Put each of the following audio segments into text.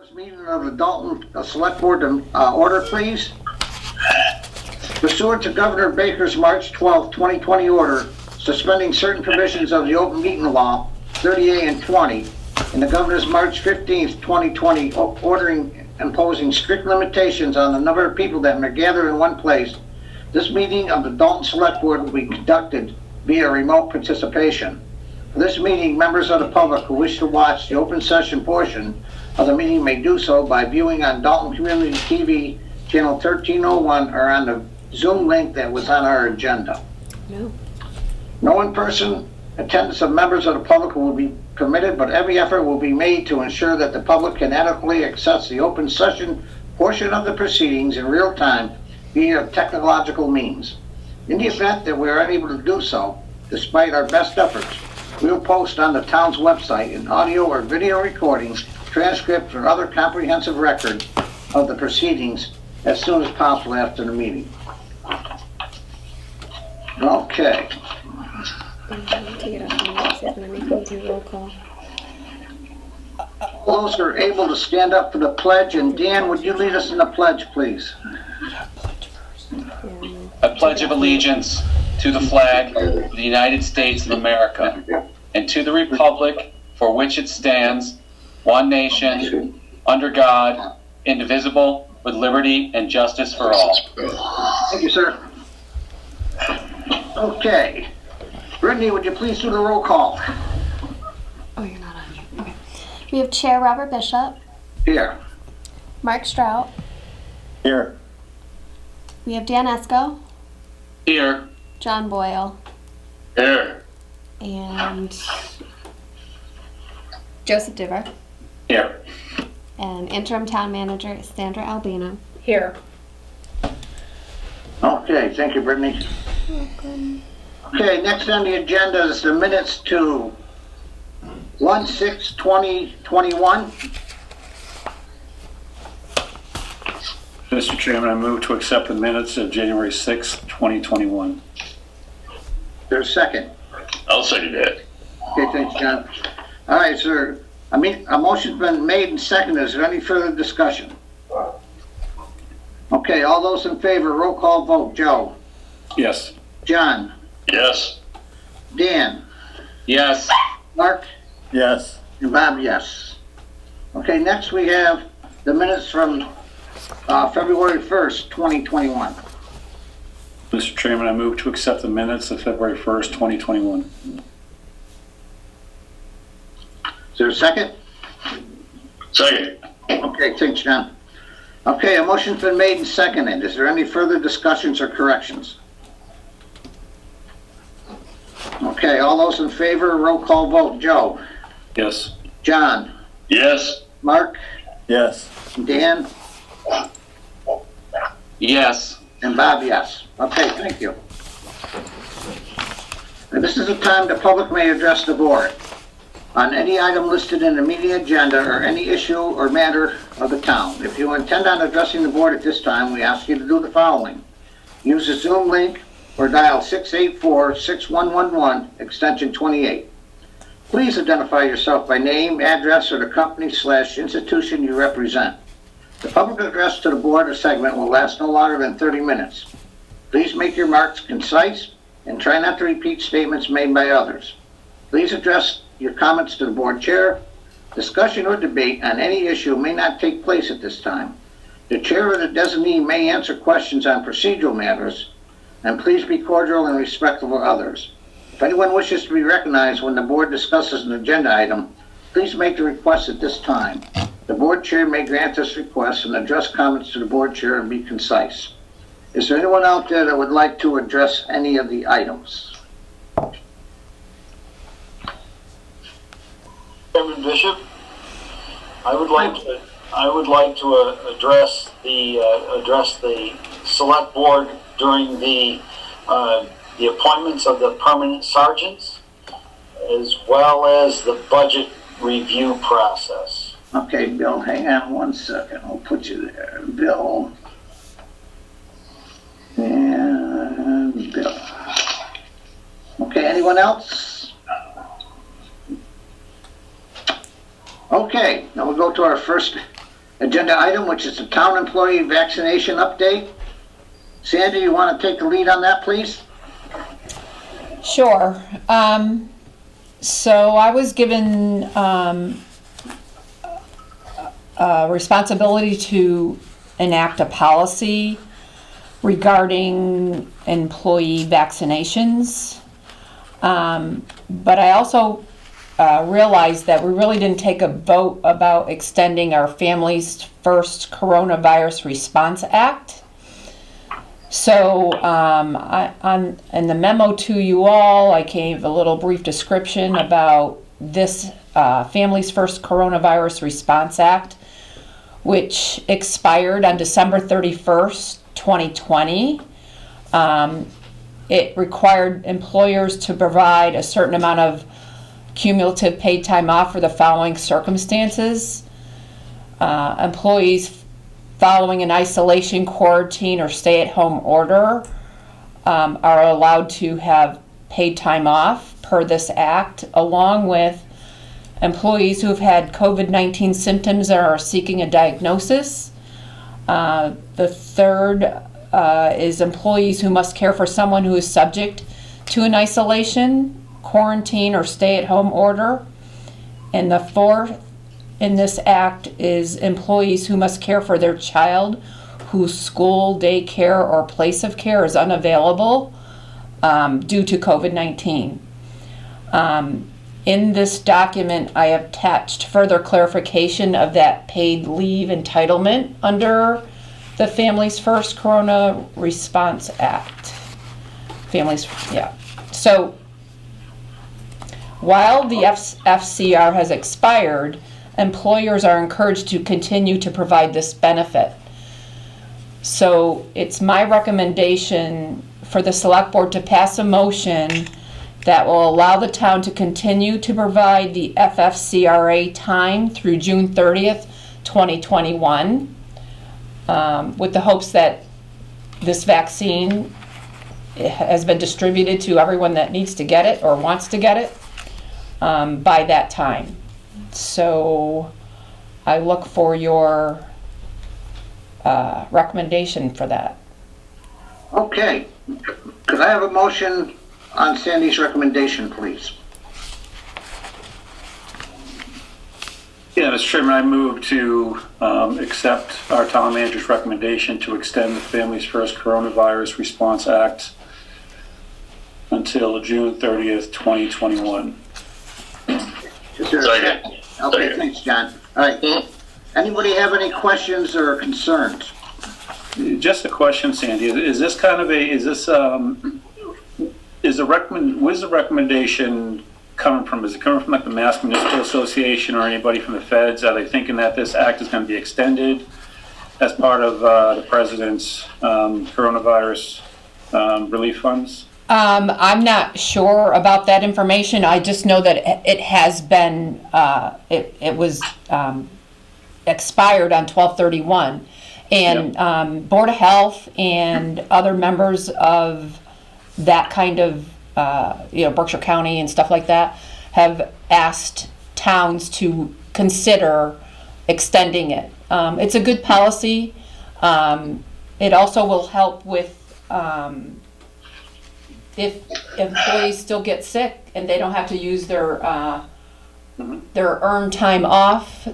March meeting of the Dalton Select Board to order, please. Pursuant to Governor Baker's March 12, 2020 order, suspending certain provisions of the open meeting law, 30A and 20, and the Governor's March 15, 2020 ordering imposing strict limitations on the number of people that may gather in one place, this meeting of the Dalton Select Board will be conducted via remote participation. For this meeting, members of the public who wish to watch the open session portion of the meeting may do so by viewing on Dalton Community TV, channel 1301, or on the Zoom link that was on our agenda. No in-person attendance of members of the public will be permitted, but every effort will be made to ensure that the public can adequately access the open session portion of the proceedings in real time via technological means. In the event that we are unable to do so, despite our best efforts, we will post on the town's website an audio or video recording, transcript, or other comprehensive record of the proceedings as soon as possible after the meeting. Okay. Those who are able to stand up for the pledge, and Dan, would you lead us in the pledge, please? I pledge of allegiance to the flag of the United States of America and to the republic for which it stands, one nation, under God, indivisible, with liberty and justice for all. Thank you, sir. Okay. Brittany, would you please do the roll call? Oh, you're not on. Okay. We have Chair Robert Bishop. Here. Mark Strout. Here. We have Dan Esco. Here. John Boyle. Here. And Joseph Diver. Here. And Interim Town Manager Sandra Albino. Here. Okay, thank you, Brittany. Welcome. Okay, next on the agenda is the minutes to 1/6/2021. Mr. Chairman, I move to accept the minutes of January 6th, 2021. There's a second. I'll second that. Okay, thanks, John. All right, sir. A motion's been made and seconded. Is there any further discussion? Okay, all those in favor, roll call vote. Joe? Yes. John? Yes. Dan? Yes. Mark? Yes. And Bob, yes. Okay, next we have the minutes from February 1st, 2021. Mr. Chairman, I move to accept the minutes of February 1st, 2021. Is there a second? Second. Okay, thanks, John. Okay, a motion's been made and seconded. Is there any further discussions or corrections? Okay, all those in favor, roll call vote. Joe? Yes. John? Yes. Mark? Yes. Dan? Yes. And Bob, yes. Okay, thank you. And this is the time the public may address the board on any item listed in the meeting agenda or any issue or matter of the town. If you intend on addressing the board at this time, we ask you to do the following. Use the Zoom link or dial 684-6111, extension 28. Please identify yourself by name, address, or the company/institution you represent. The public address to the board or segment will last no longer than 30 minutes. Please make your remarks concise and try not to repeat statements made by others. Please address your comments to the board chair. Discussion or debate on any issue may not take place at this time. The chair or the designee may answer questions on procedural matters, and please be cordial and respectful of others. If anyone wishes to be recognized when the board discusses an agenda item, please make the request at this time. The board chair may grant this request and address comments to the board chair and be concise. Is there anyone out there that would like to address any of the items? Chairman Bishop, I would like to address the select board during the appointments of the permanent sergeants, as well as the budget review process. Okay, Bill, hang on one second. I'll put you there. Bill. And Bill. Okay, anyone else? Okay, now we'll go to our first agenda item, which is the town employee vaccination update. Sandy, you want to take the lead on that, please? Sure. So I was given responsibility to enact a policy regarding employee vaccinations. But I also realized that we really didn't take a vote about extending our Families First Coronavirus Response Act. So in the memo to you all, I gave a little brief description about this Families First Coronavirus Response Act, which expired on December 31st, 2020. It required employers to provide a certain amount of cumulative paid time off for the following circumstances. Employees following an isolation, quarantine, or stay-at-home order are allowed to have paid time off per this act, along with employees who have had COVID-19 symptoms or are seeking a diagnosis. The third is employees who must care for someone who is subject to an isolation, quarantine, or stay-at-home order. And the fourth in this act is employees who must care for their child whose school, daycare, or place of care is unavailable due to COVID-19. In this document, I have attached further clarification of that paid leave entitlement under the Families First Corona Response Act. So while the FCR has expired, employers are encouraged to continue to provide this benefit. So it's my recommendation for the Select Board to pass a motion that will allow the town to continue to provide the FFCRA time through June 30th, 2021, with the hopes that this vaccine has been distributed to everyone that needs to get it or wants to get it by that time. So I look for your recommendation for that. Okay. Could I have a motion on Sandy's recommendation, please? Yeah, Mr. Chairman, I move to accept our town manager's recommendation to extend the Families First Coronavirus Response Act until June 30th, 2021. Is there a second? Okay, thanks, John. All right. Anybody have any questions or concerns? Just a question, Sandy. Is this kind of a, where's the recommendation coming from? Is it coming from like the Mass Municipal Association or anybody from the feds? Are they thinking that this act is going to be extended as part of the president's coronavirus relief funds? I'm not sure about that information. I just know that it has been, it was expired on 12/31. And Board of Health and other members of that kind of, Berkshire County and stuff like that have asked towns to consider extending it. It's a good policy. It also will help with if employees still get sick and they don't have to use their earned time off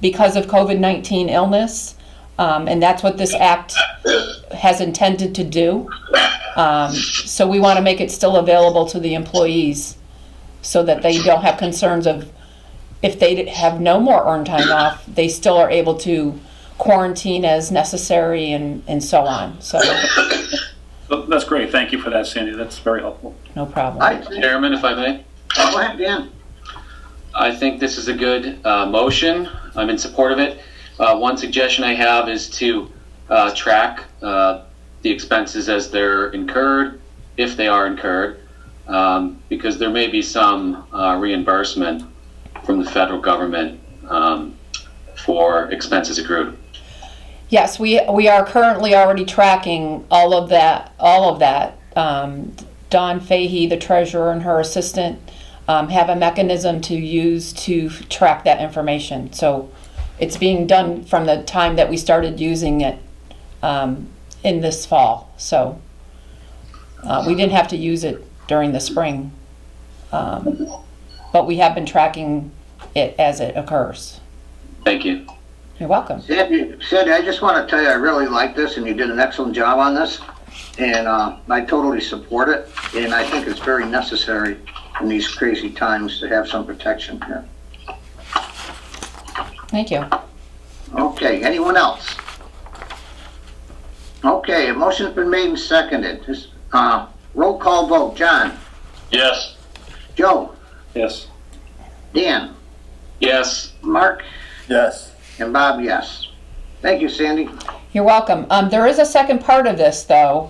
because of COVID-19 illness. And that's what this act has intended to do. So we want to make it still available to the employees so that they don't have concerns of if they have no more earned time off, they still are able to quarantine as necessary and so on. So that's great. Thank you for that, Sandy. That's very helpful. no problem. Chairman, if I may. Go ahead, Dan. I think this is a good motion. I'm in support of it. One suggestion I have is to track the expenses as they're incurred, if they are incurred, because there may be some reimbursement from the federal government for expenses accrued. Yes, we are currently already tracking all of that. Dawn Fahey, the treasurer, and her assistant have a mechanism to use to track that information. So it's being done from the time that we started using it in this fall. So we didn't have to use it during the spring, but we have been tracking it as it occurs. Thank you. You're welcome. Sandy, I just want to tell you, I really like this, and you did an excellent job on this, and I totally support it, and I think it's very necessary in these crazy times to have some protection here. Thank you. Okay, anyone else? Okay, a motion's been made and seconded. Roll call vote. John? Yes. Joe? Yes. Dan? Yes. Mark? Yes. And Bob, yes. Thank you, Sandy. You're welcome. There is a second part of this, though.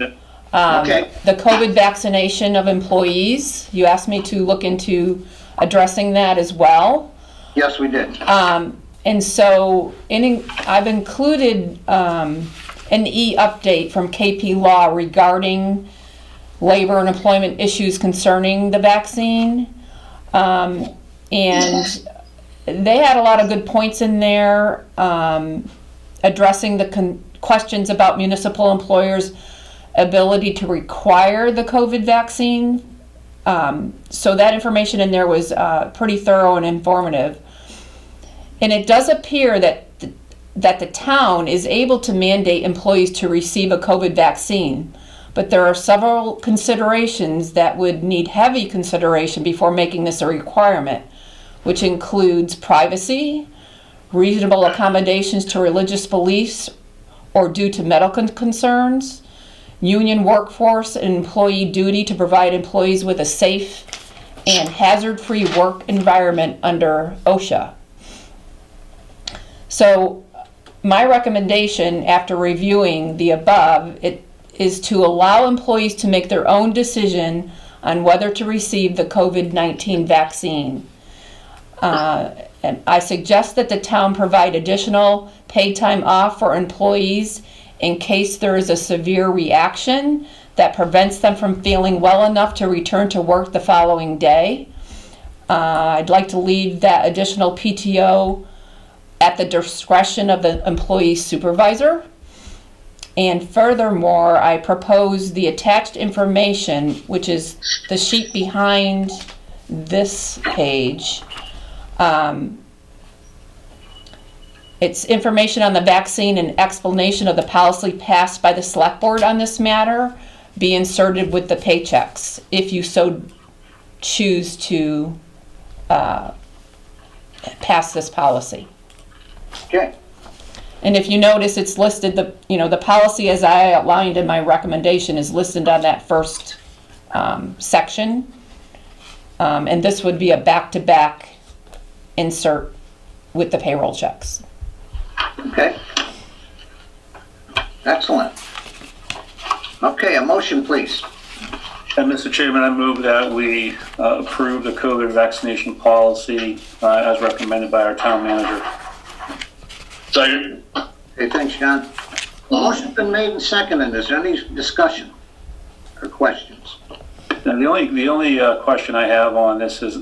Okay. The COVID vaccination of employees. You asked me to look into addressing that as well. Yes, we did. And so I've included an e-update from KP Law regarding labor and employment issues concerning the vaccine. And they had a lot of good points in there, addressing the questions about municipal employers' ability to require the COVID vaccine. So that information in there was pretty thorough and informative. And it does appear that the town is able to mandate employees to receive a COVID vaccine, but there are several considerations that would need heavy consideration before making this a requirement, which includes privacy, reasonable accommodations to religious beliefs or due to medical concerns, union workforce and employee duty to provide employees with a safe and hazard-free work environment under OSHA. So my recommendation after reviewing the above is to allow employees to make their own decision on whether to receive the COVID-19 vaccine. And I suggest that the town provide additional paid time off for employees in case there is a severe reaction that prevents them from feeling well enough to return to work the following day. I'd like to leave that additional PTO at the discretion of the employee supervisor. And furthermore, I propose the attached information, which is the sheet behind this page. It's information on the vaccine and explanation of the policy passed by the select board on this matter be inserted with the paychecks if you so choose to pass this policy. Okay. And if you notice, it's listed, the policy as I outlined in my recommendation is listed on that first section. And this would be a back-to-back insert with the payroll checks. Okay. Excellent. Okay, a motion, please. And Mr. Chairman, I move that we approve the COVID vaccination policy as recommended by our town manager. Second. Okay, thanks, John. Motion's been made and seconded. Is there any discussion or questions? Now, the only question I have on this is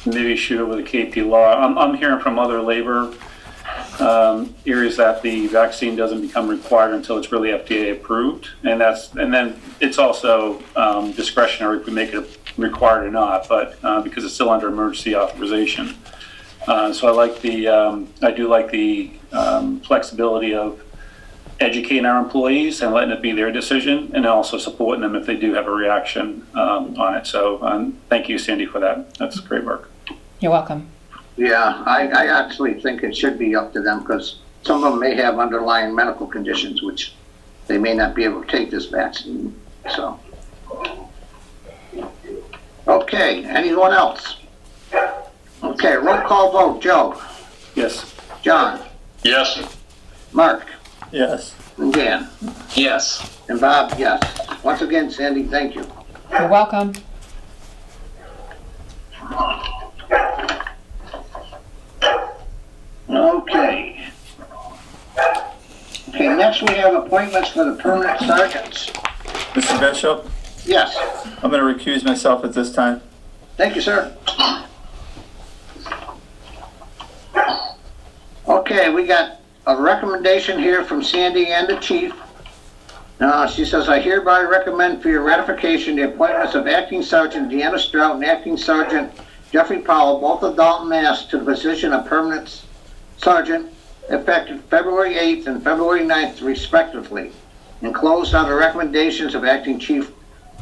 maybe shoot it with a KP Law. I'm hearing from other labor areas that the vaccine doesn't become required until it's really FDA approved, and then it's also discretionary if we make it required or not, but because it's still under emergency authorization. So I do like the flexibility of educating our employees and letting it be their decision, and also supporting them if they do have a reaction on it. So thank you, Sandy, for that. That's great work. You're welcome. Yeah, I actually think it should be up to them because some of them may have underlying medical conditions which they may not be able to take this vaccine. So, okay, anyone else? Okay, roll call vote. Joe? Yes. John? Yes. Mark? Yes. And Dan? Yes. And Bob, yes. Once again, Sandy, thank you. You're welcome. Okay. Okay, next we have appointments for the permanent sergeants. Mr. Bishop, Yes, I'm going to recuse myself at this time. thank you, sir. Okay, we got a recommendation here from Sandy and the chief. She says, I hereby recommend for your ratification the appointments of Acting Sergeant Deanna Strout and Acting Sergeant Jeffrey Powell, both of Dalton, Mass, to the position of Permanent Sergeant, effective February 8th and February 9th, respectively. Enclosed are the recommendations of Acting Chief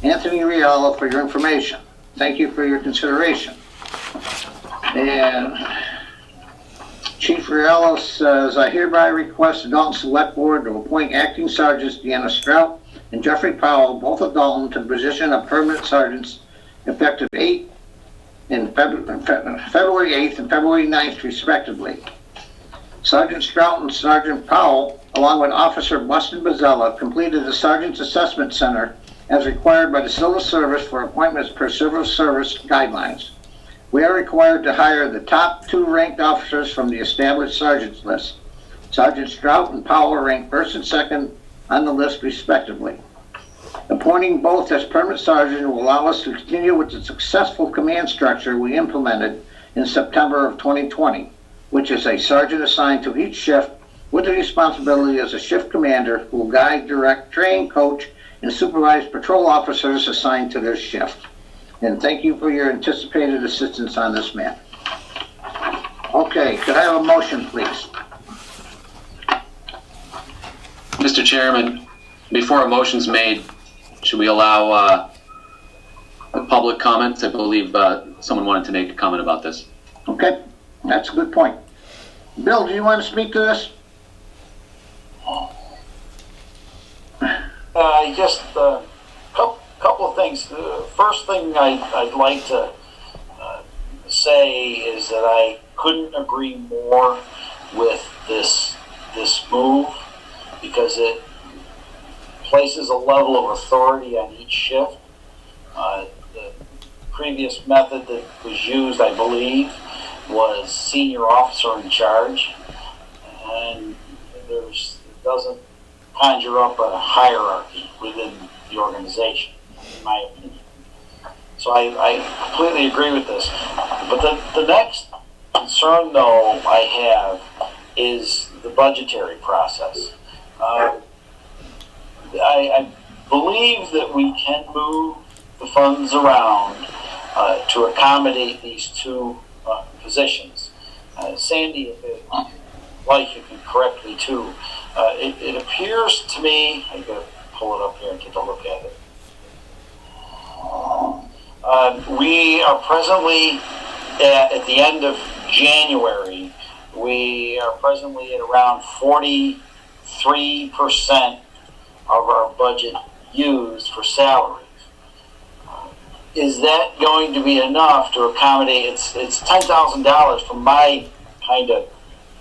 Anthony Riello for your information. Thank you for your consideration. And Chief Riello says, I hereby request the Dalton Select Board to appoint Acting Sergeants Deanna Strout and Jeffrey Powell, both of Dalton, to the position of Permanent Sergeants, effective February 8th and February 9th, respectively. Sergeant Strout and Sergeant Powell, along with Officer Buston Bazella, completed the Sergeant's Assessment Center as required by the Civil Service for appointments per Civil Service guidelines. We are required to hire the top 2 ranked officers from the established sergeants list. Sergeant Strout and Powell are ranked first and second on the list, respectively. Appointing both as permanent sergeant will allow us to continue with the successful command structure we implemented in September of 2020, which is a sergeant assigned to each shift with the responsibility as a shift commander who will guide, direct, train, coach, and supervise patrol officers assigned to their shift. And thank you for your anticipated assistance on this matter. Okay, could I have a motion, please? Mr. Chairman, before a motion's made, should we allow public comments? I believe someone wanted to make a comment about this. Okay, that's a good point. Bill, do you want to speak to this? Just a couple of things. The first thing I'd like to say is that I couldn't agree more with this move, because it places a level of authority on each shift. The previous method that was used, I believe, was senior officer in charge, and it doesn't conjure up a hierarchy within the organization, in my opinion. So I completely agree with this. But the next concern, though, I have is the budgetary process. I believe that we can move the funds around to accommodate these 2 positions. Sandy, if you can correct me too. It appears to me, I gotta pull it up here and take a look at it. We are presently at the end of January. We are presently at around 43% of our budget used for salaries. Is that going to be enough to accommodate? It's $10,000 from my kind of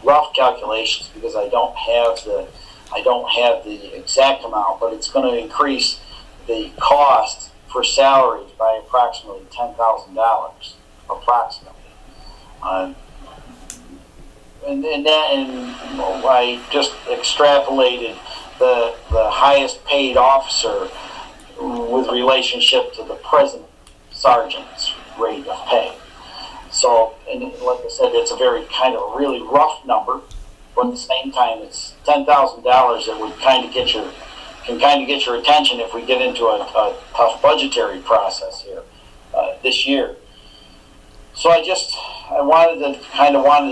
rough calculations, because I don't have the exact amount, but it's going to increase the cost for salaries by approximately $10,000, approximately. And I just extrapolated the highest paid officer with relationship to the present sergeant's rate of pay. So, and like I said, it's a very kind of really rough number, but at the same time, it's $10,000 that would can get your attention if we get into a tough budgetary process here this year. So I wanted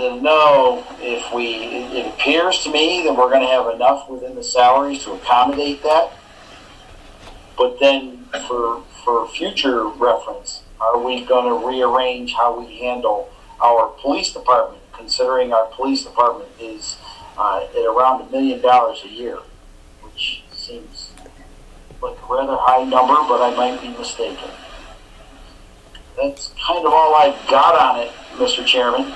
to know if it appears to me that we're going to have enough within the salaries to accommodate that. But then for future reference, are we going to rearrange how we handle our police department, considering our police department is at around $1 million a year, which seems like a rather high number, but I might be mistaken. That's kind of all I've got on it, Mr. Chairman.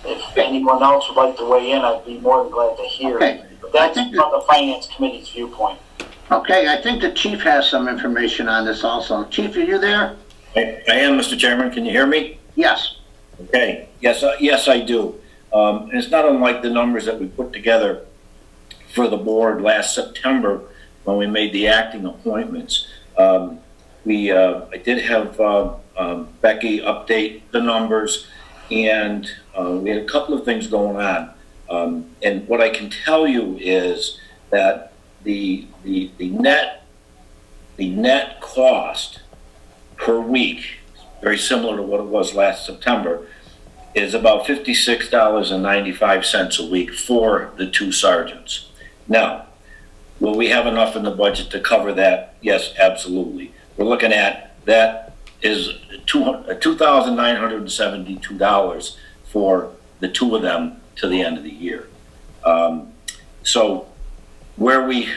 If anyone else would like to weigh in, I'd be more than glad to hear. Okay. But that's from the Finance Committee's viewpoint. Okay, I think the chief has some information on this also. Chief, are you there? I am, Mr. Chairman. Can you hear me? Yes. Okay. Yes, I do. And it's not unlike the numbers that we put together for the board last September when we made the acting appointments. I did have Becky update the numbers, and we had a couple of things going on. And what I can tell you is that the net cost per week, very similar to what it was last September, is about $56.95 a week for the 2 sergeants. Now, will we have enough in the budget to cover that? Yes, absolutely. We're looking at that is $2,972 for the 2 of them to the end of the year. So where we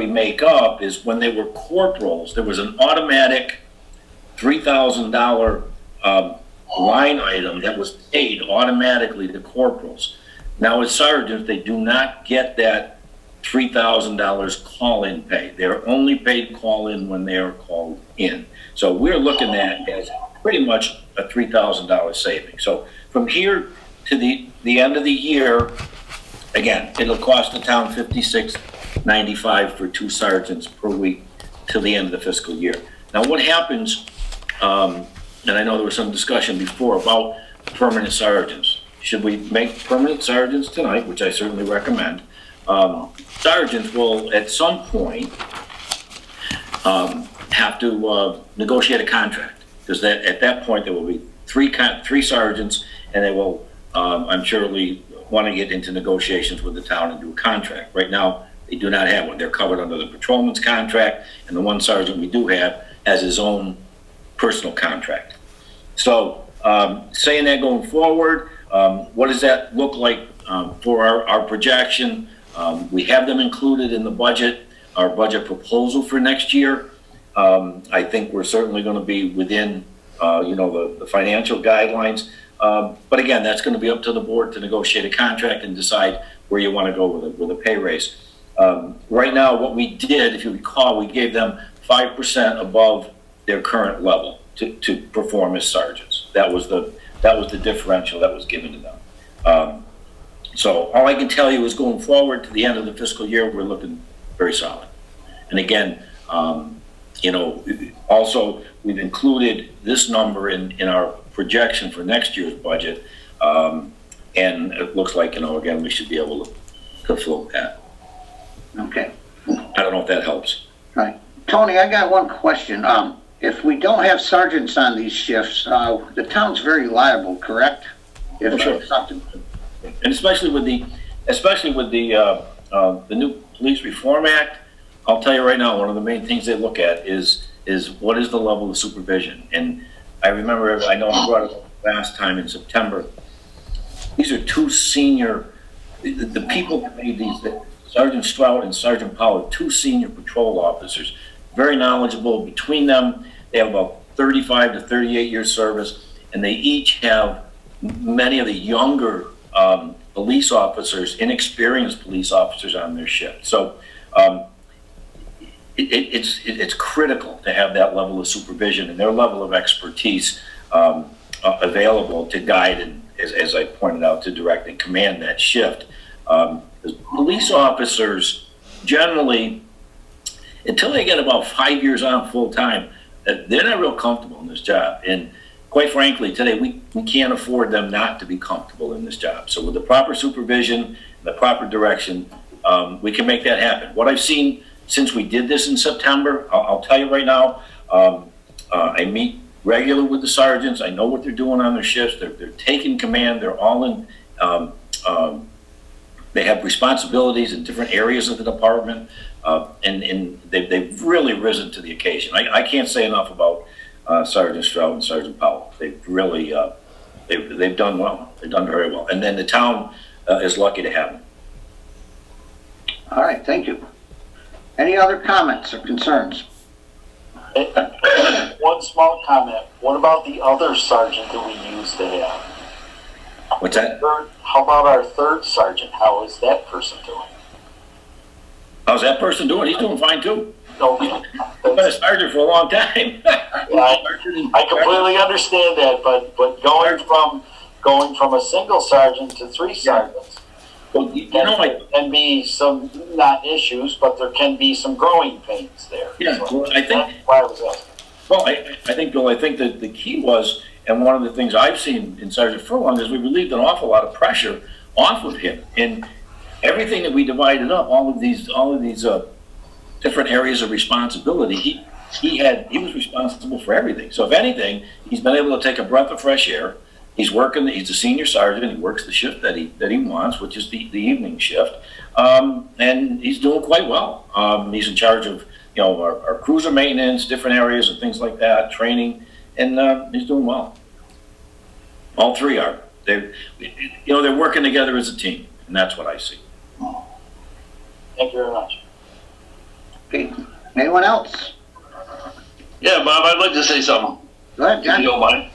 make up is when they were corporals, there was an automatic $3,000 line item that was paid automatically to corporals. Now as sergeants, they do not get that $3,000 call-in pay. They're only paid call-in when they are called in. So we're looking at as pretty much a $3,000 saving. So from here to the end of the year, again, it'll cost the town $56.95 for 2 sergeants per week till the end of the fiscal year. Now what happens, and I know there was some discussion before about permanent sergeants. Should we make permanent sergeants tonight, which I certainly recommend? Sergeants will at some point have to negotiate a contract, because at that point there will be three sergeants, and they will, I'm sure, want to get into negotiations with the town and do a contract. Right now, they do not have one. They're covered under the patrolman's contract, and the 1 sergeant we do have has his own personal contract. So, saying that going forward, what does that look like for our projection? We have them included in the budget, our budget proposal for next year. I think we're certainly going to be within, the financial guidelines. But again, that's going to be up to the board to negotiate a contract and decide where you want to go with a pay raise. Right now, what we did, if you recall, we gave them 5% above their current level to perform as sergeants. That was the differential that was given to them. So all I can tell you is going forward to the end of the fiscal year, we're looking very solid. And again, also we've included this number in our projection for next year's budget. And it looks like, again, we should be able to float that. Okay. I don't know if that helps. Right. Tony, I got one question. If we don't have sergeants on these shifts, the town's very liable, correct? If Sure. something. And especially with the new Police Reform Act, I'll tell you right now, one of the main things they look at is what is the level of supervision. And I remember, I know I brought it up last time in September, these are 2 senior, the people that made these, Sergeant Strout and Sergeant Powell, 2 senior patrol officers, very knowledgeable. Between them, they have about 35 to 38 years service, and they each have many of the younger police officers, inexperienced police officers on their shift. So it's critical to have that level of supervision and their level of expertise available to guide and, as I pointed out, to direct and command that shift. Police officers generally, until they get about 5 years on full time, they're not real comfortable in this job. And quite frankly, today we can't afford them not to be comfortable in this job. So with the proper supervision and the proper direction, we can make that happen. What I've seen since we did this in September, I'll tell you right now, I meet regularly with the sergeants. I know what they're doing on their shifts. They're taking command. They're all in. They have responsibilities in different areas of the department, and they've really risen to the occasion. I can't say enough about Sergeant Stroud and Sergeant Powell. They've really they've done well. They've done very well, and then the town is lucky to have them. All right, thank you. Any other comments or concerns? One small comment. What about the other sergeant that we used to have? What's that? How about our 3rd sergeant? How is that person doing? How's that person doing? He's doing fine too. Okay. He's been a sergeant for a long time. I completely understand that, but going from a single sergeant to 3 sergeants, Well, there can be some, not issues, but there can be some growing pains there. Yeah, So well, I think. that's why I was asking. Well, I think, Bill, I think that the key was, and one of the things I've seen in Sergeant Furlong is we relieved an awful lot of pressure off of him. And everything that we divided up, all of these different areas of responsibility, he was responsible for everything. So if anything, he's been able to take a breath of fresh air. He's a senior sergeant. He works the shift that he wants, which is the evening shift. And he's doing quite well. He's in charge of, our cruiser maintenance, different areas and things like that, training, and he's doing well. All three are. They're working together as a team, and that's what I see. Thank you very much. Okay. Anyone else? Yeah, Bob, I'd like to say something, Go ahead, if John. you don't mind.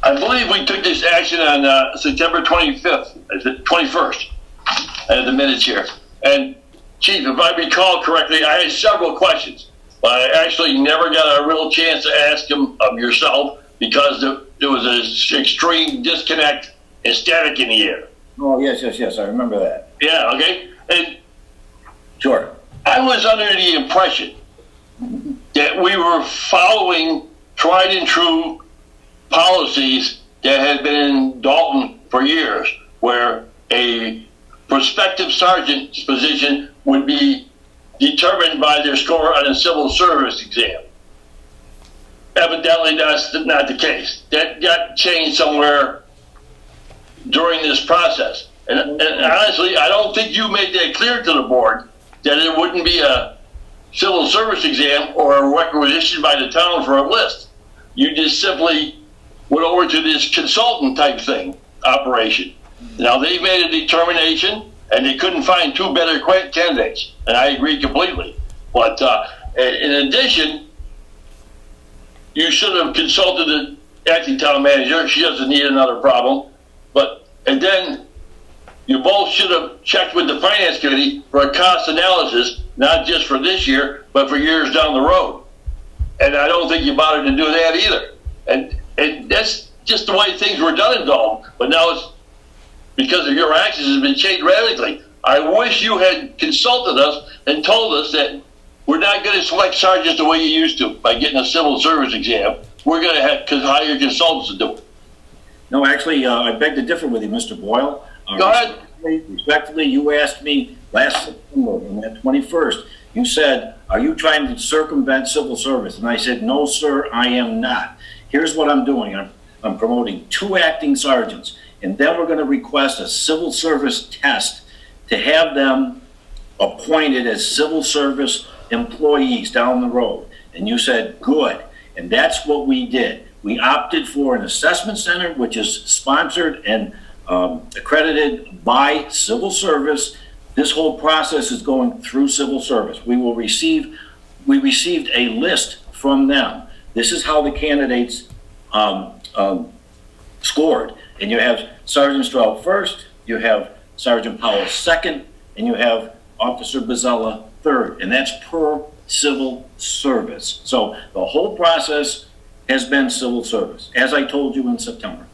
I believe we took this action on September 25th, 21st. I have the minutes here. And Chief, if I recall correctly, I had several questions, but I actually never got a real chance to ask them of yourself because there was an extreme disconnect and static in the air. Oh, yes, I remember that. Yeah, okay? And Sure. I was under the impression that we were following tried and true policies that had been in Dalton for years, where a prospective sergeant's position would be determined by their score on a civil service exam. Evidently, that's not the case. That got changed somewhere during this process. And honestly, I don't think you made that clear to the board that it wouldn't be a civil service exam or a requisition by the town for a list. You just simply went over to this consultant type thing, operation. Now, they made a determination, and they couldn't find two better candidates, and I agree completely. But in addition, you should have consulted the acting town manager. She doesn't need another problem. And then you both should have checked with the finance committee for a cost analysis, not just for this year, but for years down the road. And I don't think you bothered to do that either. And that's just the way things were done in Dalton. But now it's because of your actions has been changed radically. I wish you had consulted us and told us that we're not going to select sergeants the way you used to by getting a civil service exam. We're going to have to hire consultants to do it. No, actually, I beg to differ with you, Mr. Boyle. Go ahead. Respectfully, you asked me last September, on that 21st, you said, are you trying to circumvent civil service? And I said, no, sir, I am not. Here's what I'm doing. I'm promoting 2 acting sergeants, and then we're going to request a civil service test to have them appointed as civil service employees down the road. And you said, good. And that's what we did. We opted for an assessment center, which is sponsored and accredited by civil service. This whole process is going through civil service. We received a list from them. This is how the candidates scored. And you have Sergeant Stroud first, you have Sergeant Powell second, and you have Officer Bozzella third. And that's per civil service. So the whole process has been civil service, as I told you in September.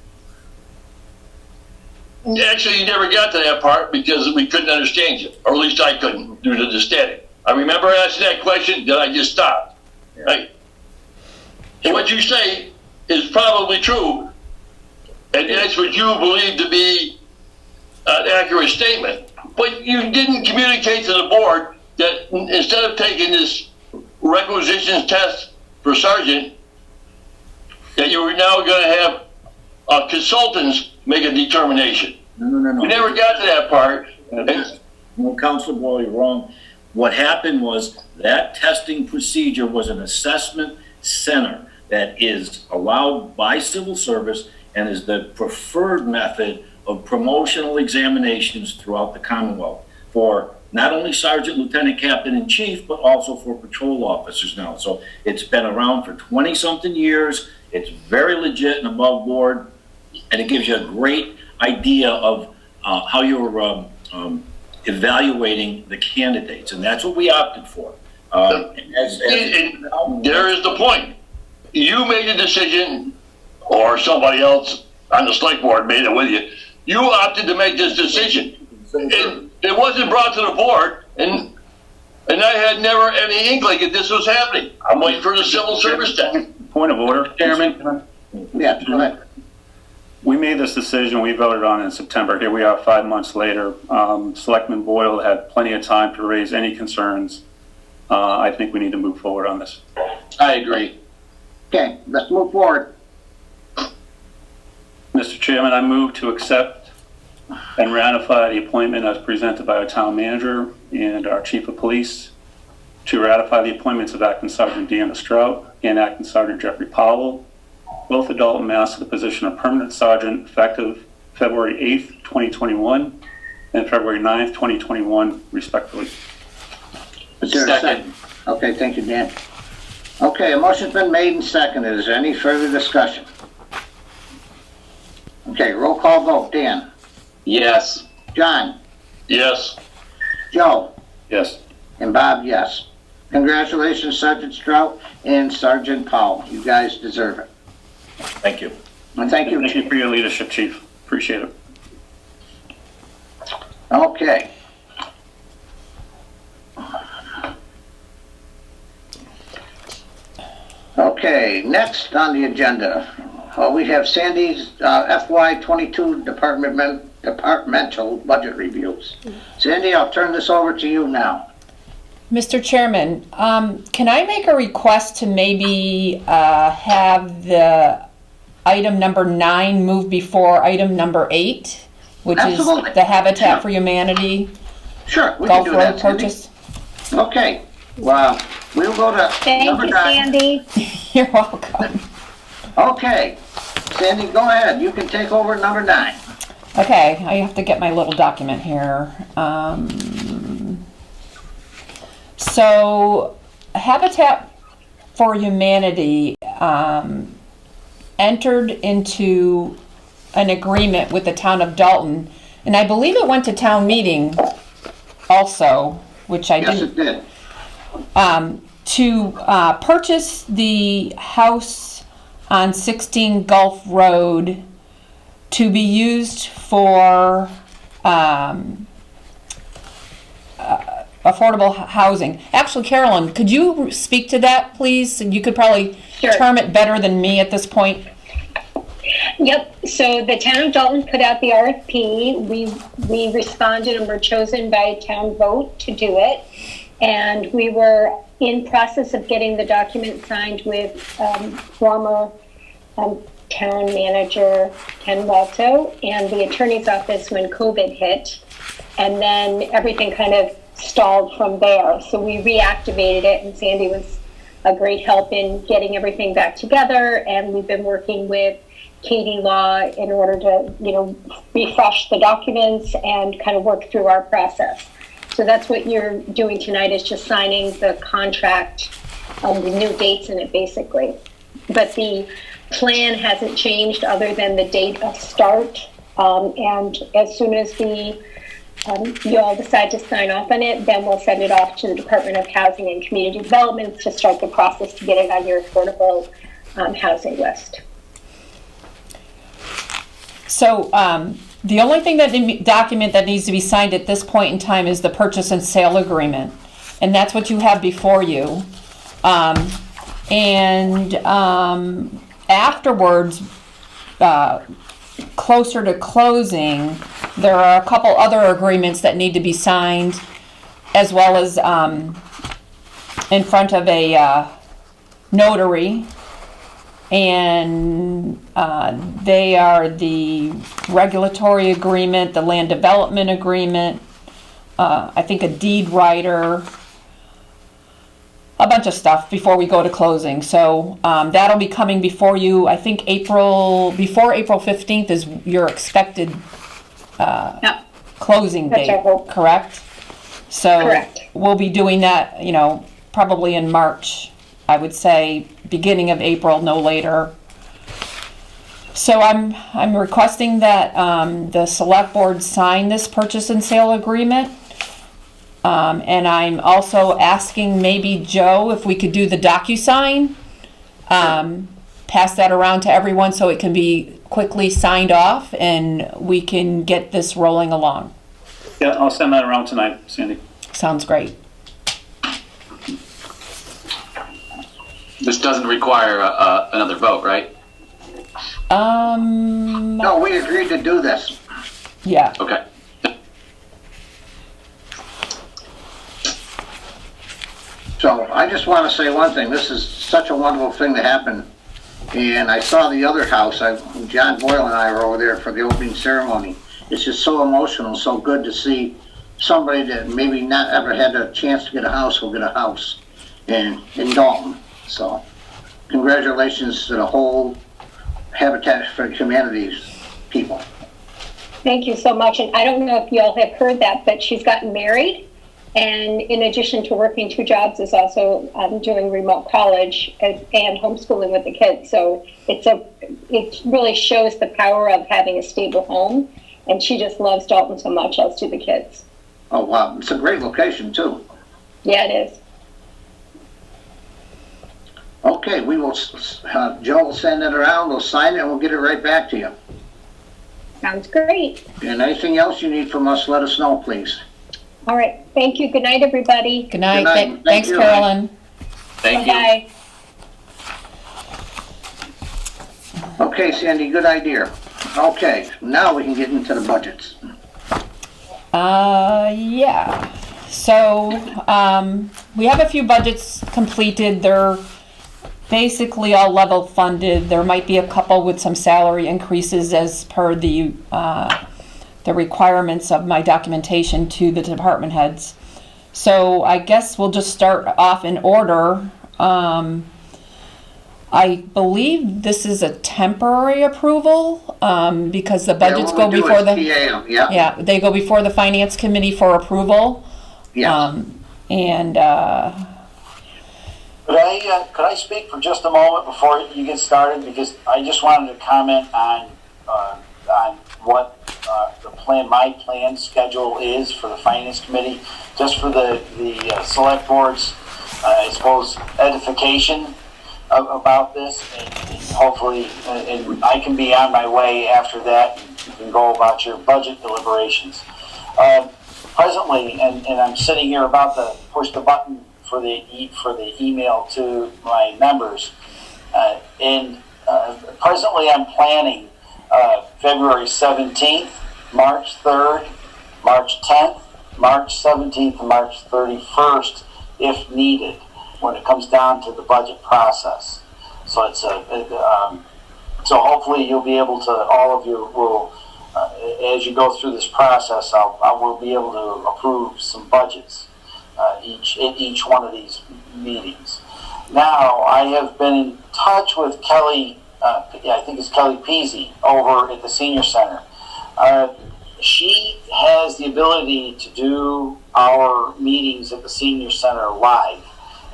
Actually, you never got to that part because we couldn't understand you, or at least I couldn't due to the static. I remember asking that question, then I just stopped. Yeah. Right? And what you say is probably true, and that's what you believe to be an accurate statement. But you didn't communicate to the board that instead of taking this requisitions test for sergeant, that you were now going to have consultants make a determination. No. We never got to that part. No, Councilor Boyle, you're wrong. What happened was that testing procedure was an assessment center that is allowed by civil service and is the preferred method of promotional examinations throughout the Commonwealth for not only sergeant, lieutenant, captain, and chief, but also for patrol officers now. So it's been around for 20-something years. It's very legit and above board, and it gives you a great idea of how you're evaluating the candidates, and that's what we opted for. And there is the point. You made a decision, or somebody else on the select board made it with you. You opted to make this decision. It wasn't brought to the board, and I had never any inkling that this was happening. I'm waiting for the civil service test. Point of order, Chairman. Yeah, go ahead. we made this decision, we voted on it in September. Here we are 5 months later. Selectman Boyle had plenty of time to raise any concerns. I think we need to move forward on this. I agree. Okay, let's move forward. Mr. Chairman, I move to accept and ratify the appointment as presented by our town manager and our chief of police to ratify the appointments of Acting Sergeant Deanna Strout and Acting Sergeant Jeffrey Powell, both of Dalton, Mass, to the position of permanent sergeant effective February 8th, 2021 and February 9th, 2021, respectively. Is there a second? Okay, thank you, Dan. Okay, a motion's been made and seconded. Is there any further discussion? Okay, roll call vote. Dan? Yes. John? Yes. Joe? Yes. And Bob, yes. Congratulations, Sergeant Strout and Sergeant Powell. You guys deserve it. Thank you. And thank you. Thank you for your leadership, Chief. Appreciate it. Okay. Okay, next on the agenda, we have Sandy's FY22 departmental budget reviews. Sandy, I'll turn this over to you now. Mr. Chairman, can I make a request to maybe have the item number 9 move before item number 8, which Absolutely. is the Habitat Sure. for Humanity Sure, we can Gulf do Road that, Sandy. purchase? Okay, well, we'll go to Thank number you, 9. Sandy. You're welcome. Okay, Sandy, go ahead. You can take over number 9. Okay, I have to get my little document here. So, Habitat for Humanity entered into an agreement with the town of Dalton, and I believe it went to town meeting also, which I Yes, didn't, it did. to purchase the house on 16 Gulf Road to be used for affordable housing. Actually, Carolyn, could you speak to that, please? You could probably Sure. term it better than me at this point. Yep, so the town of Dalton put out the RFP. We responded and were chosen by a town vote to do it. And we were in process of getting the document signed with former town manager Ken Walto and the attorney's office when COVID hit. And then everything kind of stalled from there. So we reactivated it, and Sandy was a great help in getting everything back together. And we've been working with Katie Law in order to, refresh the documents and kind of work through our process. So that's what you're doing tonight, is just signing the contract with new dates in it, basically. But the plan hasn't changed other than the date of start. And as soon as you all decide to sign off on it, then we'll send it off to the Department of Housing and Community Development to start the process to get it on your affordable housing list. So the only thing document that needs to be signed at this point in time is the purchase and sale agreement, and that's what you have before you. Afterwards, closer to closing, there are a couple other agreements that need to be signed, as well as in front of a notary. And they are the regulatory agreement, the land development agreement, I think a deed writer, a bunch of stuff before we go to closing. So that'll be coming before you. I think before April 15th is your expected closing That's date, our hope. correct? So Correct. we'll be doing that, probably in March. I would say beginning of April, no later. So I'm requesting that the select board sign this purchase and sale agreement. And I'm also asking maybe Joe if we could do the DocuSign, pass that around to everyone so it can be quickly signed off and we can get this rolling along. Yeah, I'll send that around tonight, Sandy. Sounds great. This doesn't require another vote, right? No, we agreed to do this. Yeah. Okay. So I just want to say one thing. This is such a wonderful thing to happen. And I saw the other house. John Boyle and I were over there for the opening ceremony. It's just so emotional, so good to see somebody that maybe not ever had a chance to get a house will get a house in Dalton. So congratulations to the whole Habitat for Humanity's people. Thank you so much. And I don't know if y'all have heard that, but she's gotten married. And in addition to working 2 jobs, is also doing remote college and homeschooling with the kids. So it really shows the power of having a stable home. And she just loves Dalton so much, as do the kids. Oh, wow. It's a great location, too. Yeah, it is. Okay, we will, Joe will send it around, we'll sign it, and we'll get it right back to you. Sounds great. And anything else you need from us, let us know, please. All right. Thank you. Good night, everybody. Good night. Good night. Thank Thanks, you. Carolyn. Thank you. Bye. Okay, Sandy, good idea. Okay, now we can get into the budgets. Yeah. So, we have a few budgets completed. They're basically all level funded. There might be a couple with some salary increases as per the requirements of my documentation to the department heads. So I guess we'll just start off in order. I believe this is a temporary approval, because the budgets go before the, Yeah. they go before the finance committee for approval. Yeah. And, Could I speak for just a moment before you get started? Because I just wanted to comment on what my plan schedule is for the finance committee, just for the select board's, I suppose, edification about this, and hopefully, and I can be on my way after that. You can go about your budget deliberations. Presently, and I'm sitting here about to push the button for the email to my members, and presently I'm planning February 17th, March 3rd, March 10th, March 17th, and March 31st, if needed, when it comes down to the budget process. So it's so hopefully you'll be able to, all of you will, as you go through this process, I will be able to approve some budgets each one of these meetings. Now, I have been in touch with Kelly, I think it's Kelly Peasy, over at the Senior Center. She has the ability to do our meetings at the Senior Center live,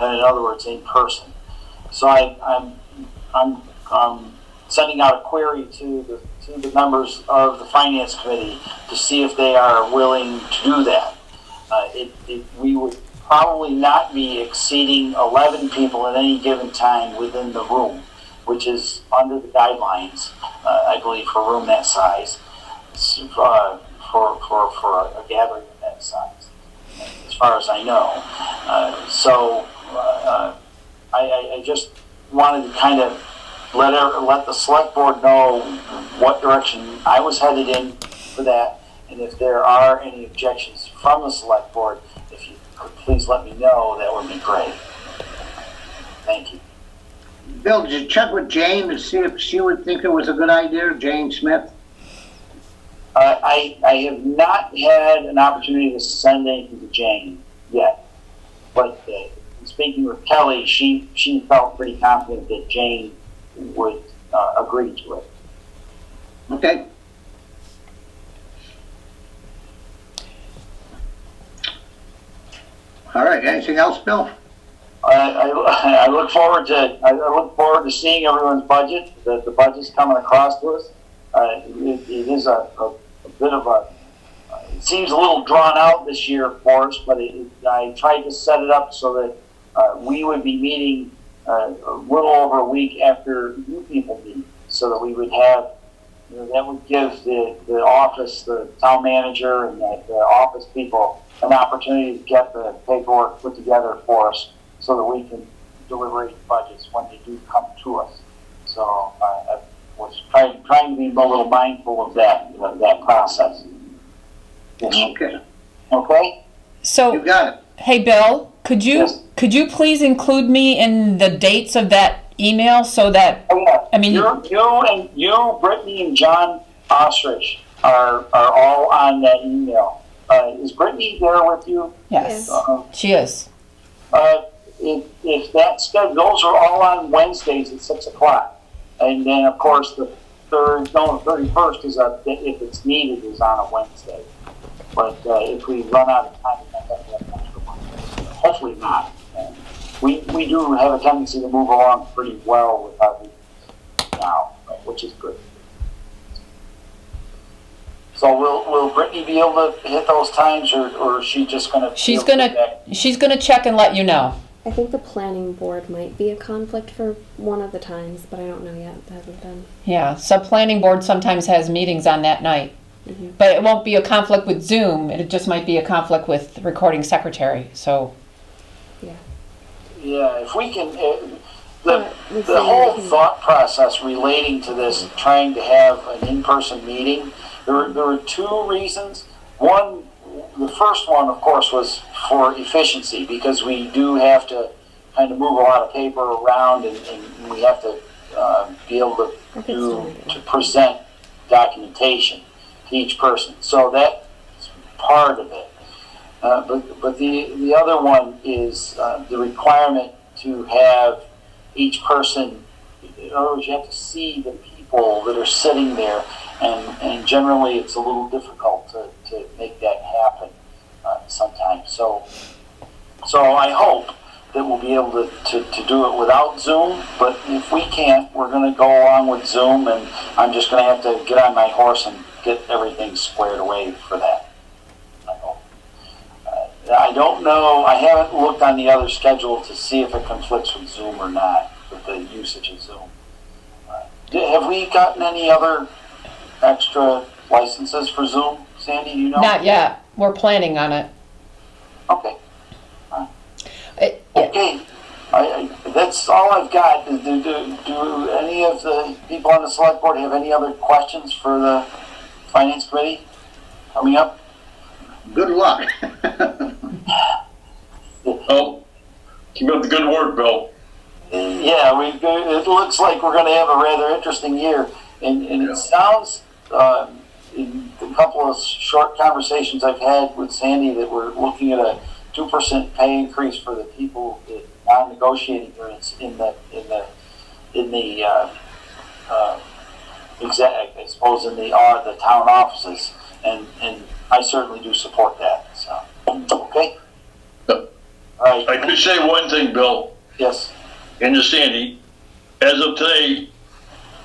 and in other words, in person. So I'm sending out a query to the members of the Finance Committee to see if they are willing to do that. We would probably not be exceeding 11 people at any given time within the room, which is under the guidelines, I believe, for a room that size, for a gathering of that size, as far as I know. I just wanted to kind of let the select board know what direction I was headed in for that, and if there are any objections from the select board, if you could please let me know, that would be great. Thank you. Bill, did you check with Jane to see if she would think it was a good idea, Jane Smith? I have not had an opportunity to send anything to Jane yet, but speaking with Kelly, she felt pretty confident that Jane would agree to it. Okay. All right. Anything else, Bill? I look forward to seeing everyone's budget. The budget's coming across to us. It is a bit of a. It seems a little drawn out this year for us, but I tried to set it up so that we would be meeting a little over a week after you people meet, so that we would have. That would give the office, the town manager, and the office people an opportunity to get the paperwork put together for us, so that we can deliberate budgets when they do come to us. So I was trying trying to be a little mindful of that process. Okay, Okay? you So, got it. hey, Bill, could Yes. you please include me in the dates of that email so that, Oh, yeah. I mean, you, Brittany, and John Ostrich are all on that email. Is Brittany there with you? yes, she is. If that schedule, those are all on Wednesdays at 6 o'clock. And then, of course, the 31st is if it's needed, is on a Wednesday. But if we run out of time, we might have to have an extra one. Hopefully not. We do have a tendency to move along pretty well with our meetings now, which is good. So will Brittany be able to hit those times, or is she just going to? She's gonna check and let you know. I think the planning board might be a conflict for one of the times, but I don't know yet. It hasn't been. Yeah, so planning board sometimes has meetings on that night. Mm-hmm. But it won't be a conflict with Zoom, it just might be a conflict with recording secretary, so. Yeah, if we can, the whole thought process relating to this, trying to have an in-person meeting, there were two reasons. One, the first one, of course, was for efficiency, because we do have to kind of move a lot of paper around, and we have to be able to present documentation to each person. So that's part of it. But the other one is the requirement to have each person, in other words, you have to see the people that are sitting there, and generally it's a little difficult to make that happen sometimes. So I hope that we'll be able to do it without Zoom, but if we can't, we're going to go along with Zoom, and I'm just going to have to get on my horse and get everything squared away for that. I don't know, I haven't looked on the other schedule to see if it conflicts with Zoom or not, with the usage of Zoom. Have we gotten any other extra licenses for Zoom, Sandy, do you know? Not yet, we're planning on it. Okay. Okay, that's all I've got. Do any of the people on the select board have any other questions for the finance committee coming up? Good luck. Oh, keep up the good work, Bill. Yeah, it looks like we're going to have a rather interesting year. And it sounds, in a couple of short conversations I've had with Sandy, that we're looking at a 2% pay increase for the people that non-negotiating units in the I suppose in the town offices, and I certainly do support that. So okay. Yep. All right. I could say one thing, Bill, Yes. and to Sandy. As of today,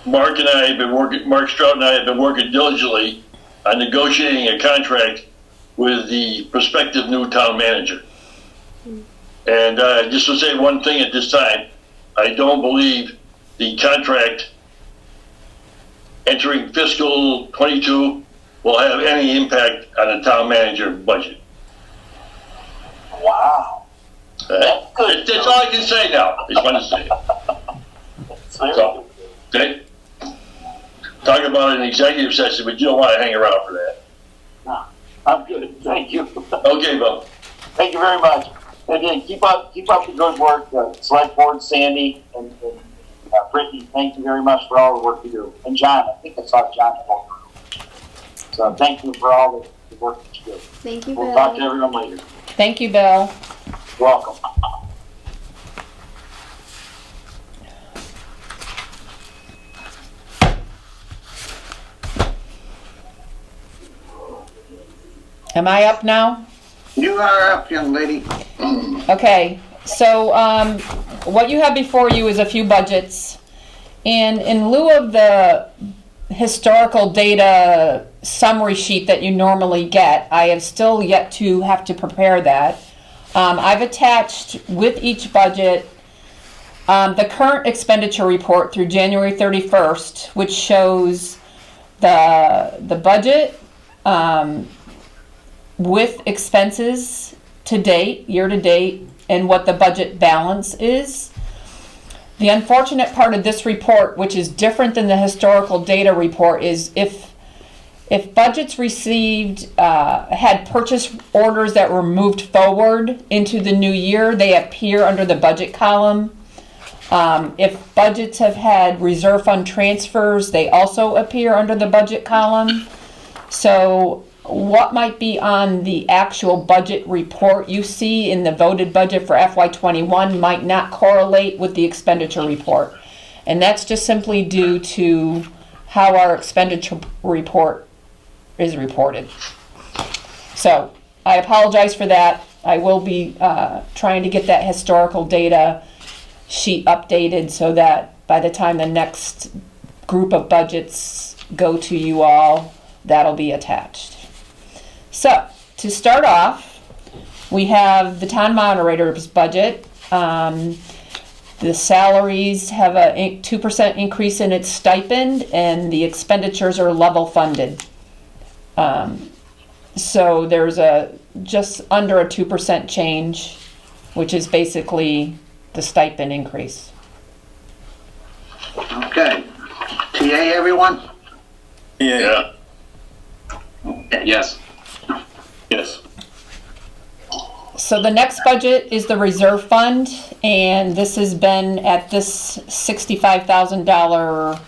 Mark Strout and I have been working diligently on negotiating a contract with the prospective new town manager. And just to say one thing at this time, I don't believe the contract entering fiscal 22 will have any impact on the town manager budget. Wow. That's all I can say now. I just want to say it. So, okay? Talk about an executive session, but you don't want to hang around for that. No, I'm good. Thank you. Okay, Bill. Thank you very much. Again, keep up the good work, Select Board, Sandy, and Brittany. Thank you very much for all the work you do. And John, I think I saw John. So thank you for all the work that you do. Thank you, We'll Bill. talk to everyone later. Thank you, Bill. Welcome. Am I up now? You are up, young lady. Okay, so what you have before you is a few budgets. And in lieu of the historical data summary sheet that you normally get, I have still yet to have to prepare that. I've attached with each budget the current expenditure report through January 31st, which shows the budget with expenses to date, year to date, and what the budget balance is. The unfortunate part of this report, which is different than the historical data report, is if budgets received, had purchase orders that were moved forward into the new year, they appear under the budget column. If budgets have had reserve fund transfers, they also appear under the budget column. So what might be on the actual budget report you see in the voted budget for FY21 might not correlate with the expenditure report. And that's just simply due to how our expenditure report is reported. So I apologize for that. I will be trying to get that historical data sheet updated so that by the time the next group of budgets go to you all, that'll be attached. So to start off, we have the town moderator's budget. The salaries have a 2% increase in its stipend, and the expenditures are level funded. So there's just under a 2% change, which is basically the stipend increase. Okay. TA, everyone? Yeah. Yes. Yes. So the next budget is the reserve fund, and this has been at this $65,000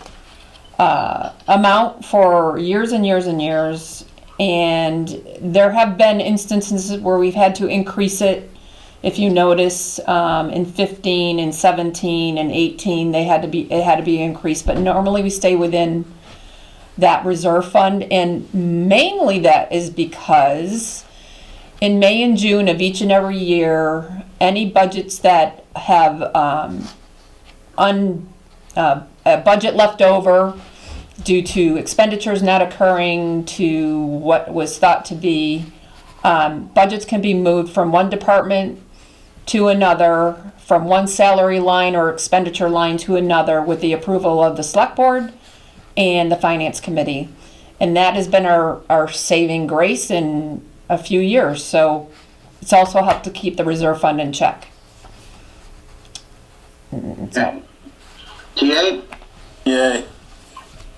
amount for years and years and years. And there have been instances where we've had to increase it. If you notice, in 15 and 17 and 18, it had to be increased. But normally we stay within that reserve fund, and mainly that is because in May and June of each and every year, any budgets that have a budget left over due to expenditures not occurring to what was thought to be, budgets can be moved from one department to another, from one salary line or expenditure line to another with the approval of the select board and the finance committee. And that has been our saving grace in a few years. So it's also helped to keep the reserve fund in check. So. TA? Yay.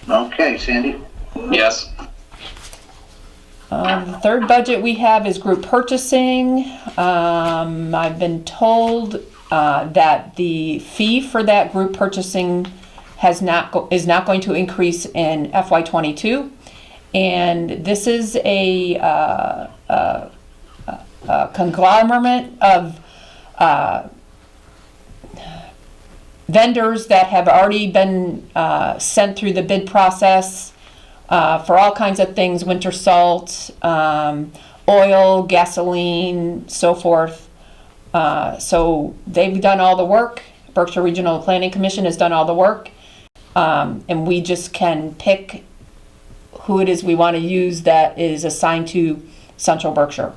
Okay, Sandy? Yes. The third budget we have is group purchasing. I've been told that the fee for that group purchasing is not going to increase in FY22, and this is a conglomerate of vendors that have already been sent through the bid process for all kinds of things: winter salt, oil, gasoline, so forth. So they've done all the work. Berkshire Regional Planning Commission has done all the work. And we just can pick who it is we want to use that is assigned to Central Berkshire,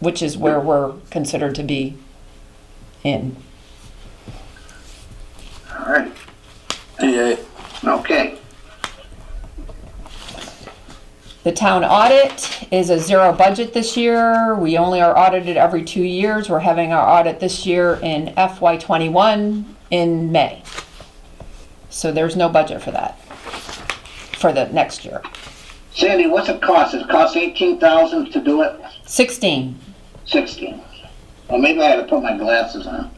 which is where we're considered to be in. All right. TA. Okay. The town audit is a zero budget this year. We only are audited every 2 years. We're having our audit this year in FY21 in May. So there's no budget for that for the next year. Sandy, what's it cost? It costs $18,000 to do it? 16. 16. Well, maybe I had to put my glasses on.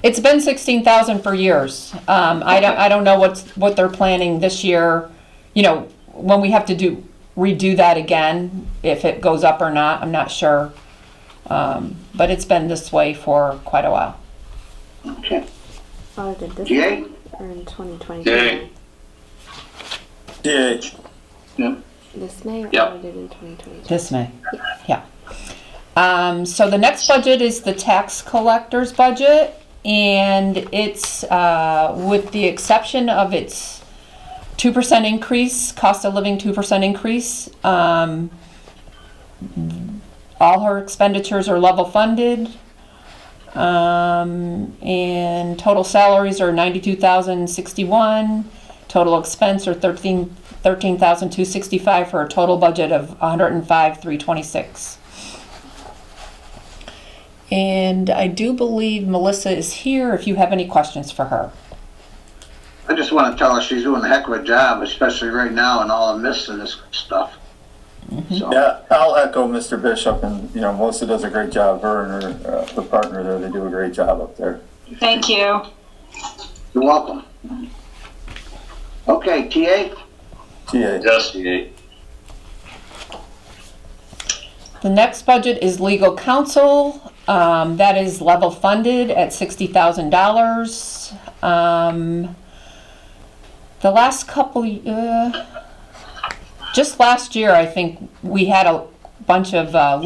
It's been 16,000 for years. I don't know what they're planning this year. You know, when we have to redo that again, if it goes up or not, I'm not sure. But it's been this way for quite a while. Okay. Audited this TA? or in 2020? Yay. TA. This May or Yep. audited in 2022? This May. Yeah. So the next budget is the tax collector's budget, and it's with the exception of its 2% increase, cost of living 2% increase. All her expenditures are level funded. And total salaries are $92,061. Total expense are $13,265 for a total budget of $105,326. And I do believe Melissa is here if you have any questions for her. I just want to tell her she's doing a heck of a job, especially right now and all the mists and this stuff. So, Yeah, I'll echo Mr. Bishop, and, you know, Melissa does a great job. Her and her, the partner there, they do a great job up there. Thank you. you're welcome. Okay, TA? TA. Yes. The next budget is legal counsel. That is level funded at $60,000. The last couple, just last year, I think we had a bunch of more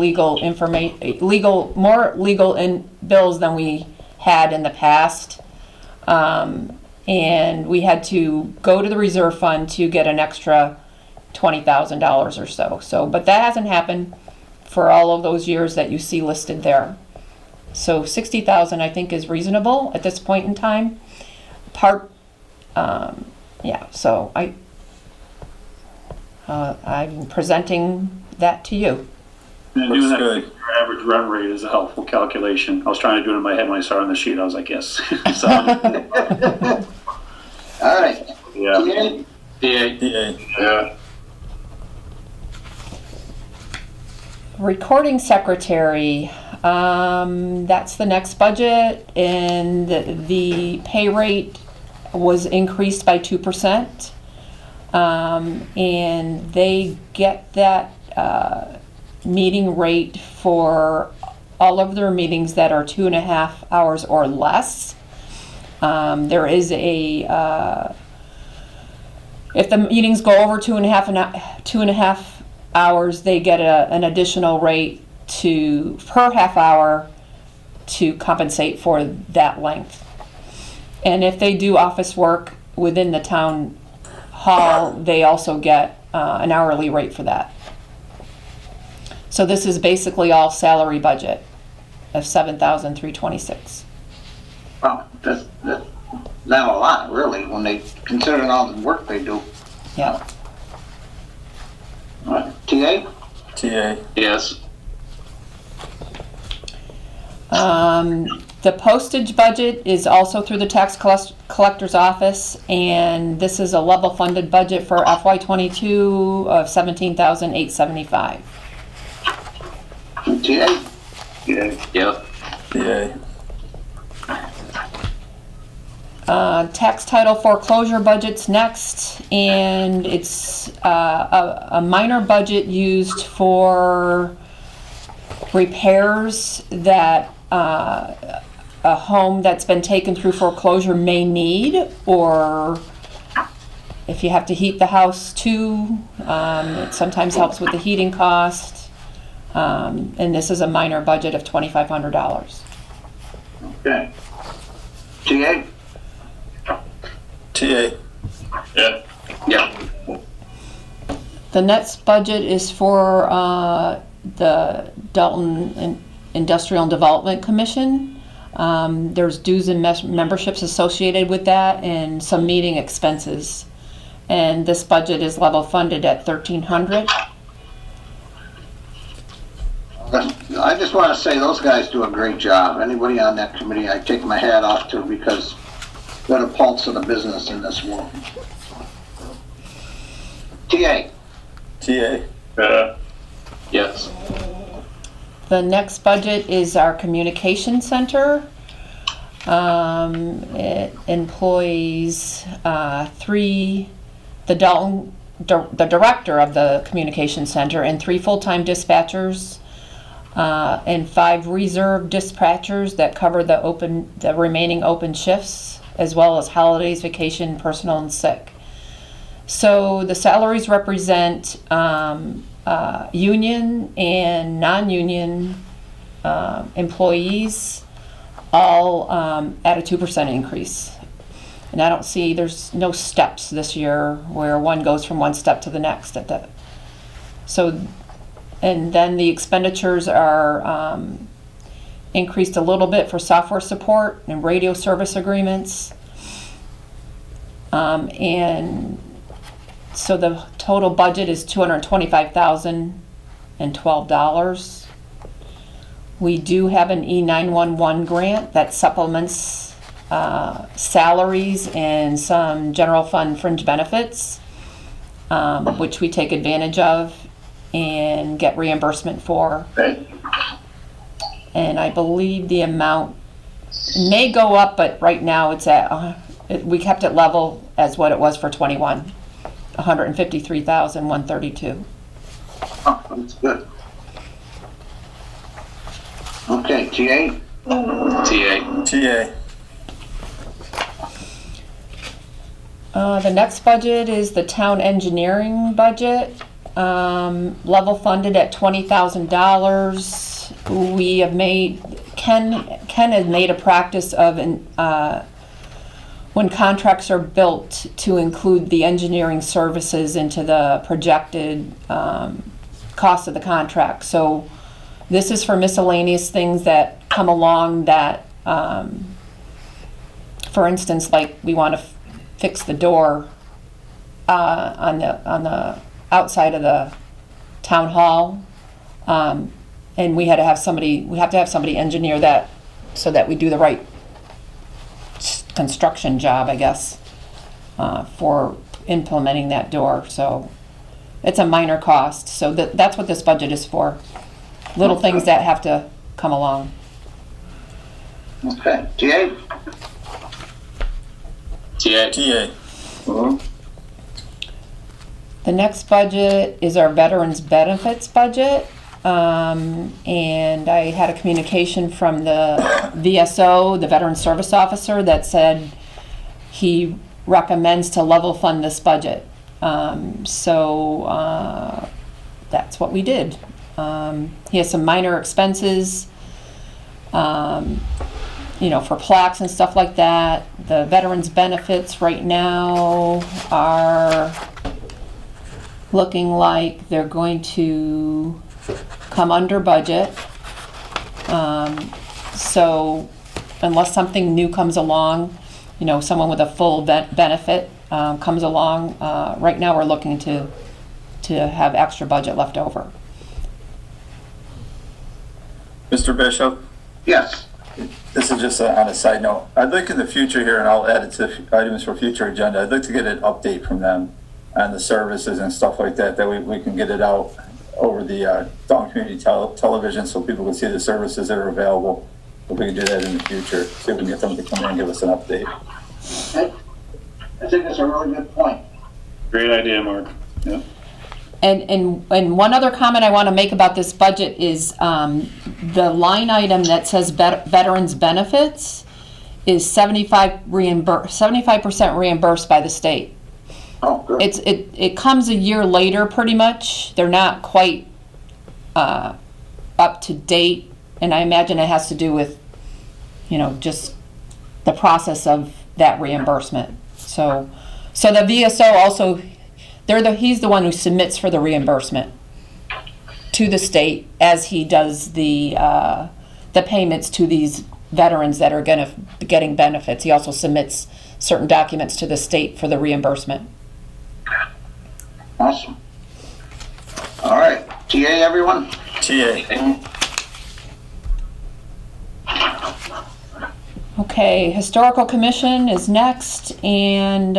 legal in bills than we had in the past. And we had to go to the reserve fund to get an extra $20,000 or so. But that hasn't happened for all of those years that you see listed there. So 60,000 I think is reasonable at this point in time. Yeah, so I'm presenting that to you. And Looks doing that, good. your average run rate is a helpful calculation. I was trying to do it in my head when I saw it on the sheet. I was like, yes. So, All right. yeah. TA? TA. Yeah. Recording secretary, that's the next budget, and the pay rate was increased by 2%. And they get that meeting rate for all of their meetings that are 2.5 hours or less. There is a, if the meetings go over 2.5 hours, they get an additional rate per half hour to compensate for that length. And if they do office work within the town hall, they also get an hourly rate for that. So this is basically all salary budget of $7,326. Wow, that's not a lot, really, when they, considering all the work they do. Yeah. All right. TA? TA. Yes. The postage budget is also through the tax collector's office, and this is a level funded budget for FY22 of $17,875. TA? Yeah. Yep. TA. Tax title foreclosure budget's next, and it's a minor budget used for repairs that a home that's been taken through foreclosure may need, or if you have to heat the house too, it sometimes helps with the heating cost. And this is a minor budget of $2,500. Okay. TA? TA. Yeah. Yeah. The next budget is for the Dalton Industrial and Development Commission. There's dues and memberships associated with that, and some meeting expenses. And this budget is level funded at $1,300. I just want to say those guys do a great job. Anybody on that committee, I take my hat off to, because they're the pulse of the business in this world. TA? TA. Yes. The next budget is our communication center. It employs the director of the communication center, and 3 full-time dispatchers, and 5 reserve dispatchers that cover the remaining open shifts, as well as holidays, vacation, personal, and sick. So the salaries represent union and non-union employees, all at a 2% increase. And I don't see, there's no steps this year where one goes from one step to the next at that. So, and then the expenditures are increased a little bit for software support and radio service agreements. And so the total budget is $225,012, We do have an E911 grant that supplements salaries and some general fund fringe benefits, which we take advantage of and get reimbursement for. Okay. And I believe the amount may go up, but right now it's at, we kept it level as what it was for 21, 153,132. Oh, that's good. Okay, TA? TA. TA. The next budget is the town engineering budget, level funded at $20,000. We have made, Ken has made a practice of, when contracts are built, to include the engineering services into the projected cost of the contract. So this is for miscellaneous things that come along that, for instance, like we want to fix the door on the outside of the town hall, and we have to have somebody engineer that so that we do the right construction job, I guess, for implementing that door. So it's a minor cost. So that's what this budget is for. Little things that have to come along. Okay, TA? TA. TA. The next budget is our veterans benefits budget. And I had a communication from the VSO, the Veteran Service Officer, that said he recommends to level fund this budget. So that's what we did. He has some minor expenses, for plaques and stuff like that. The veterans benefits right now are looking like they're going to come under budget. So unless something new comes along, someone with a full benefit comes along, right now we're looking to have extra budget left over. Mr. Bishop, Yes. this is just on a side note. I'd like in the future here, and I'll add it to items for future agenda, I'd like to get an update from them on the services and stuff like that, that we can get it out over the Dalton Community Television so people can see the services that are available. If we can do that in the future, see if we can get them to come in and give us an update. I think that's a really good point. Great idea, Mark. Yeah. And one other comment I want to make about this budget is the line item that says veterans benefits is 75% reimbursed by the state. Oh, good. It comes a year later, pretty much. They're not quite up to date, and I imagine it has to do with, just the process of that reimbursement. So the VSO also, he's the one who submits for the reimbursement to the state as he does the payments to these veterans that are getting benefits. He also submits certain documents to the state for the reimbursement. Awesome. All right, TA, everyone? TA. Okay, Historical Commission is next, and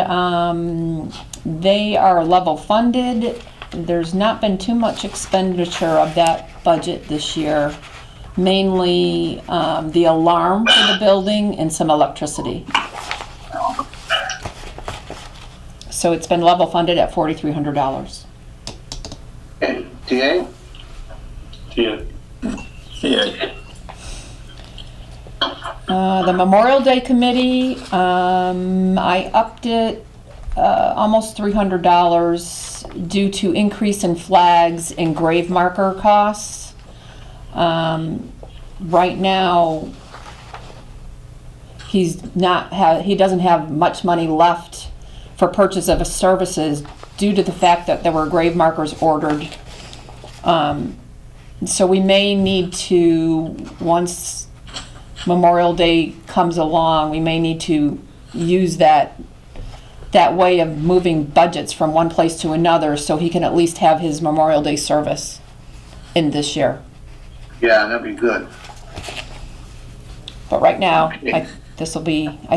they are level funded. There's not been too much expenditure of that budget this year, mainly the alarm for the building and some electricity. So it's been level funded at $4,300. Okay, TA? TA. TA. The Memorial Day Committee, I upped it almost $300 due to increase in flags and grave marker costs. Right now, he doesn't have much money left for purchase of his services due to the fact that there were grave markers ordered. So we may need to, once Memorial Day comes along, we may need to use that way of moving budgets from one place to another so he can at least have his Memorial Day service in this year. Yeah, that'd be good. But right now, Okay. I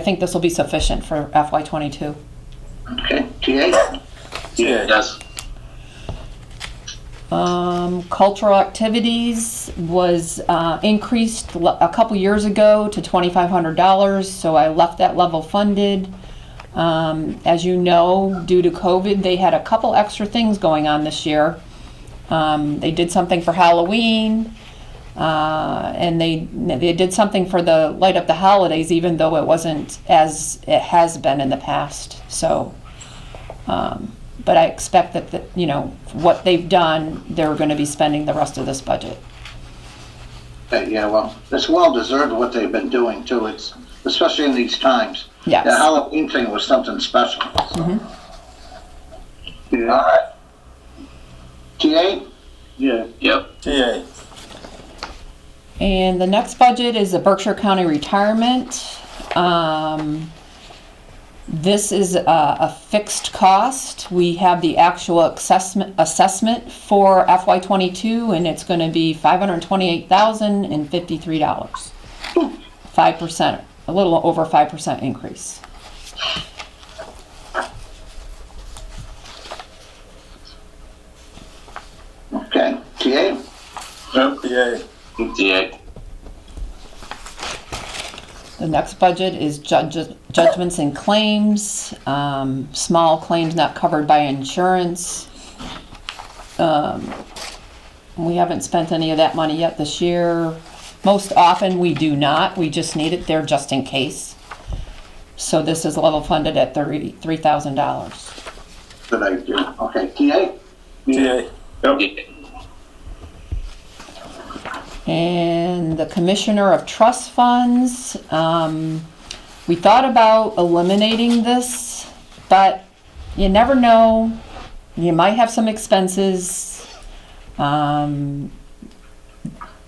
think this will be sufficient for FY22. Okay, TA? Yes. Cultural activities was increased a couple years ago to $2,500, so I left that level funded. As you know, due to COVID, they had a couple extra things going on this year. They did something for Halloween, and they did something for the light up the holidays, even though it wasn't as it has been in the past. So, but I expect that what they've done, they're going to be spending the rest of this budget. Yeah, well, it's well deserved what they've been doing too. It's, especially in these times. Yes. The Halloween thing was something special. So. All right. TA? Yeah. Yep. TA. And the next budget is the Berkshire County retirement. This is a fixed cost. We have the actual assessment for FY22, and it's going to be $528,053. 5%, a little over 5% increase. Okay. TA? Yep. TA. TA. The next budget is judgments and claims, small claims not covered by insurance. We haven't spent any of that money yet this year. Most often we do not, we just need it there just in case. So this is level funded at $33,000. Good idea. Okay. TA? TA. Yep. And the Commissioner of Trust Funds, we thought about eliminating this, but you never know. You might have some expenses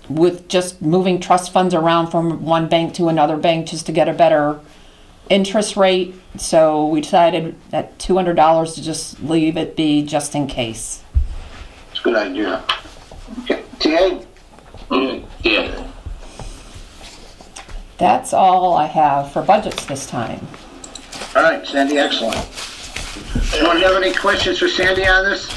with just moving trust funds around from one bank to another bank just to get a better interest rate. So we decided at $200 to just leave it be just in case. It's a good idea. Okay. TA? Yeah. That's all I have for budgets this time. All right, Sandy, excellent. Anyone have any questions for Sandy on this?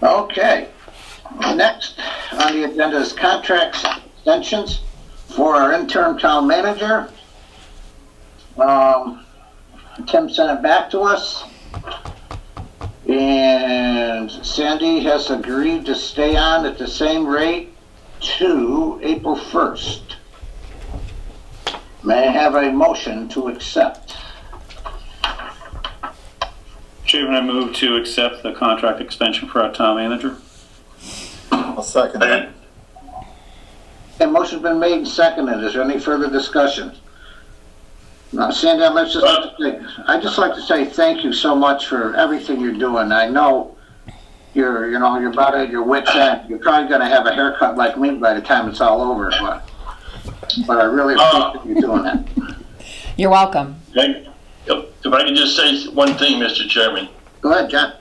Okay. Next on the agenda is contract extensions for our interim town manager. Tim sent it back to us. And Sandy has agreed to stay on at the same rate to April 1st. May I have a motion to accept? Chairman, I move to accept the contract extension for our town manager. I'll second that. A motion's been made and seconded. Is there any further discussion? Now, Sandy, I'd just like to say thank you so much for everything you're doing. I know you're about at your wit's end. You're probably going to have a haircut like me by the time it's all over, but I really appreciate you doing that. You're welcome. If I can just say one thing, Mr. Chairman. Go ahead, John.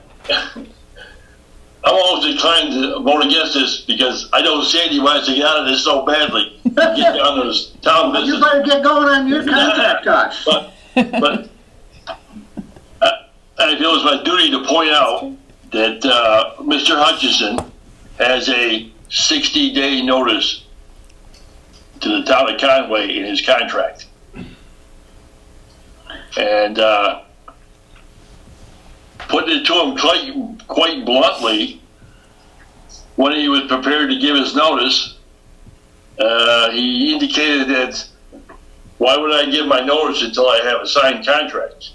I'm almost inclined to vote against this because I know Sandy wants to get out of this so badly. Get down to this town You business. better get going on your contract, Josh. But I feel it's my duty to point out that Mr. Hutchison has a 60-day notice to the town of Conway in his contract. And putting it to him quite bluntly, when he was prepared to give his notice, he indicated that, why would I give my notice until I have a signed contract?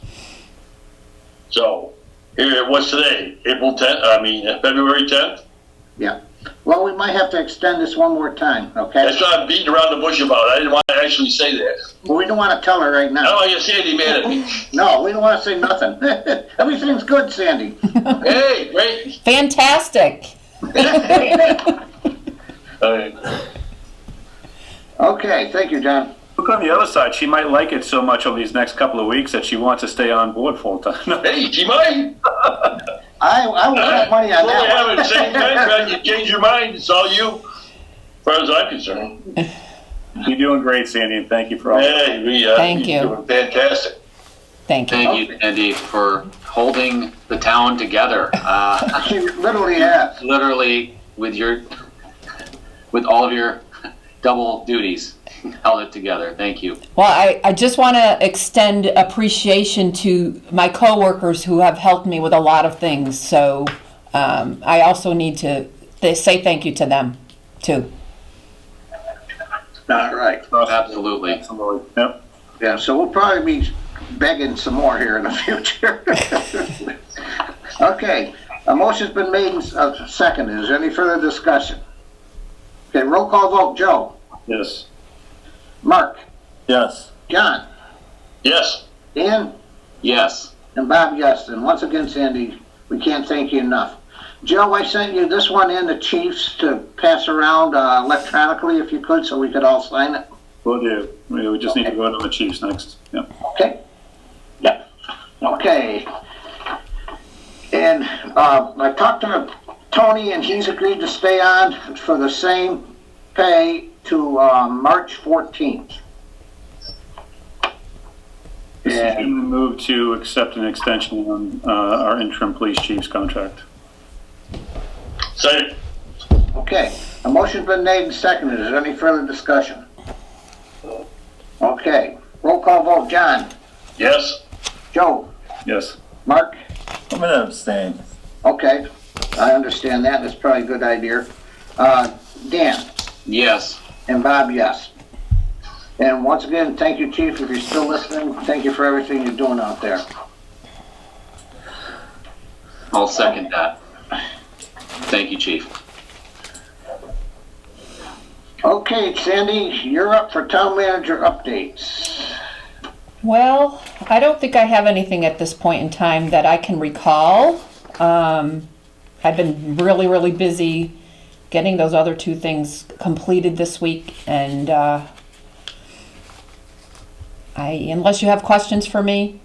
So, here, what's today? February 10th? Yeah. Well, we might have to extend this one more time, okay? That's what I'm beating around the bush about. I didn't want to actually say that. Well, we don't want to tell her right I now. don't want to Sandy mad at me. No, we don't want to say nothing. Everything's good, Sandy. Hey, great. Fantastic. Okay, thank you, John. Look on the other side, she might like it so much over these next couple of weeks that she wants to stay on board full time. Hey, she might. I will put money on Well, we have that the one. same contract, you change your mind, it's all you, as far as I'm concerned. You're doing great, Sandy, and thank you for all. Hey, Thank you. You're doing fantastic. Thank you. Thank you, Andy, for holding the town together. She literally has. Literally with all of your double duties, held it together. Thank you. Well, I just want to extend appreciation to my coworkers who have helped me with a lot of things. So I also need to say thank you to them, too. All right. Absolutely. Absolutely. Yep. Yeah, so we'll probably be begging some more here in the future. Okay, a motion's been made and seconded. Is there any further discussion? Okay, roll call vote. Joe? Yes. Mark? Yes. John? Yes, Dan? Yes. And Bob, yes. And once again, Sandy, we can't thank you enough. Joe, I sent you this one in the Chiefs to pass around electronically if you could, so we could all sign it. Will do. We just need to go to the Chiefs next. Yep. Okay? Yep. Okay. And I talked to Tony, and he's agreed to stay on for the same pay to March 14th. And Move to accept an extension on our interim police chief's contract. second, okay, a motion's been made and seconded. Is there any further discussion? Okay, roll call vote. John? yes, Joe? Yes. Mark? I'm gonna abstain. Okay, I understand that. That's probably a good idea. Dan? Yes. And Bob, yes. And once again, thank you, Chief, if you're still listening. Thank you for everything you're doing out there. I'll second that. Thank you, Chief. Okay, Sandy, you're up for town manager updates. Well, I don't think I have anything at this point in time that I can recall. I've been really, really busy getting those other two things completed this week, and unless you have questions for me,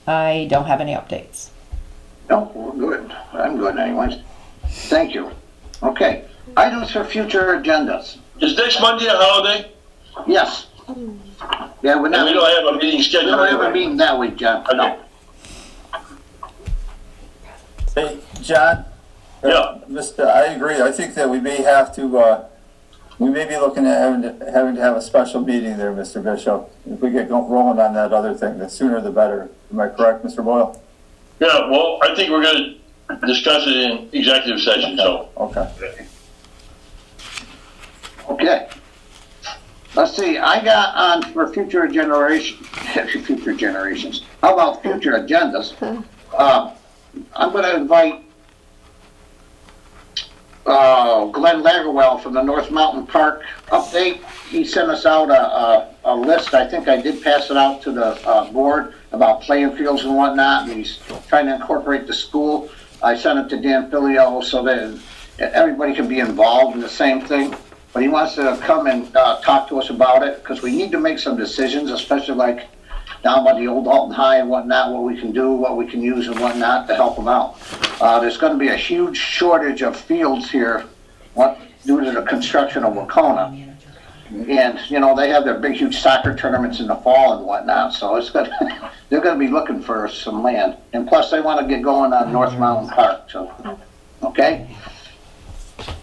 I don't have any updates. No, we're good. I'm good anyways. Thank you. Okay, items for future agendas. is next Monday a holiday? Yes. Yeah, we're And not, we don't have a meeting we scheduled don't have a anyway. meeting that week, John. No. Hey, John? Yeah. I agree. I think that we may have to, we may be looking at having to have a special meeting there, Mr. Bishop. If we get rolling on that other thing, the sooner the better. Am I correct, Mr. Boyle? Yeah, well, I think we're gonna discuss it in executive session, so. Okay. Okay. Let's see, I got on for future generations. How about future agendas? I'm gonna invite Glenn Lagerwell from the North Mountain Park update. He sent us out a list. I think I did pass it out to the board about playing fields and whatnot. And he's trying to incorporate the school. I sent it to Dan Filio so that everybody can be involved in the same thing. But he wants to come and talk to us about it because we need to make some decisions, especially like down by the old Dalton High and whatnot, what we can do, what we can use and whatnot to help them out. There's going to be a huge shortage of fields here due to the construction of Wacona. And, you know, they have their big, huge soccer tournaments in the fall and whatnot, so it's good. They're going to be looking for some land. And plus, they want to get going on North Mountain Park, so, okay?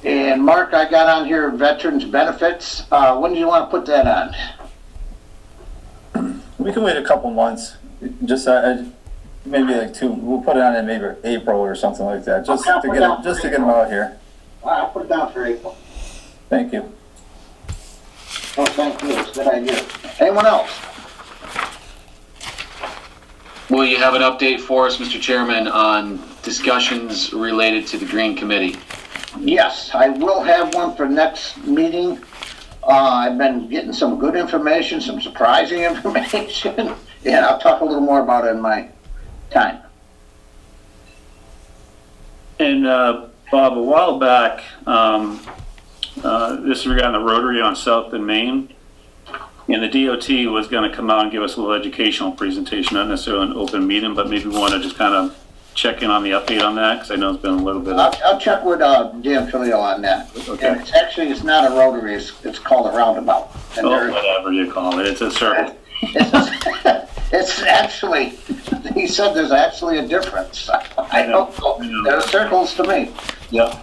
And Mark, I got on here veterans benefits. When do you want to put that on? We can wait a couple months. Just maybe like two. We'll put it on in maybe April or something like that. Just to get them out here. I'll put it down for April. Thank you. Oh, thank you. It's a good idea. Anyone else? Will you have an update for us, Mr. Chairman, on discussions related to the Green Committee? Yes, I will have one for next meeting. I've been getting some good information, some surprising information, and I'll talk a little more about it in my time. And Bob, a while back, this is regarding the Rotary on South and Main, and the DOT was going to come out and give us a little educational presentation, not necessarily an open meeting, but maybe we want to just kind of check in on the update on that, because I know it's been a little bit I'll check with Dan Filio on that. Okay. And it's not a rotary, it's called a roundabout. And oh, whatever you call it. It's a circle. it's actually, he said there's actually a difference. I don't know. There are circles to me. Yep.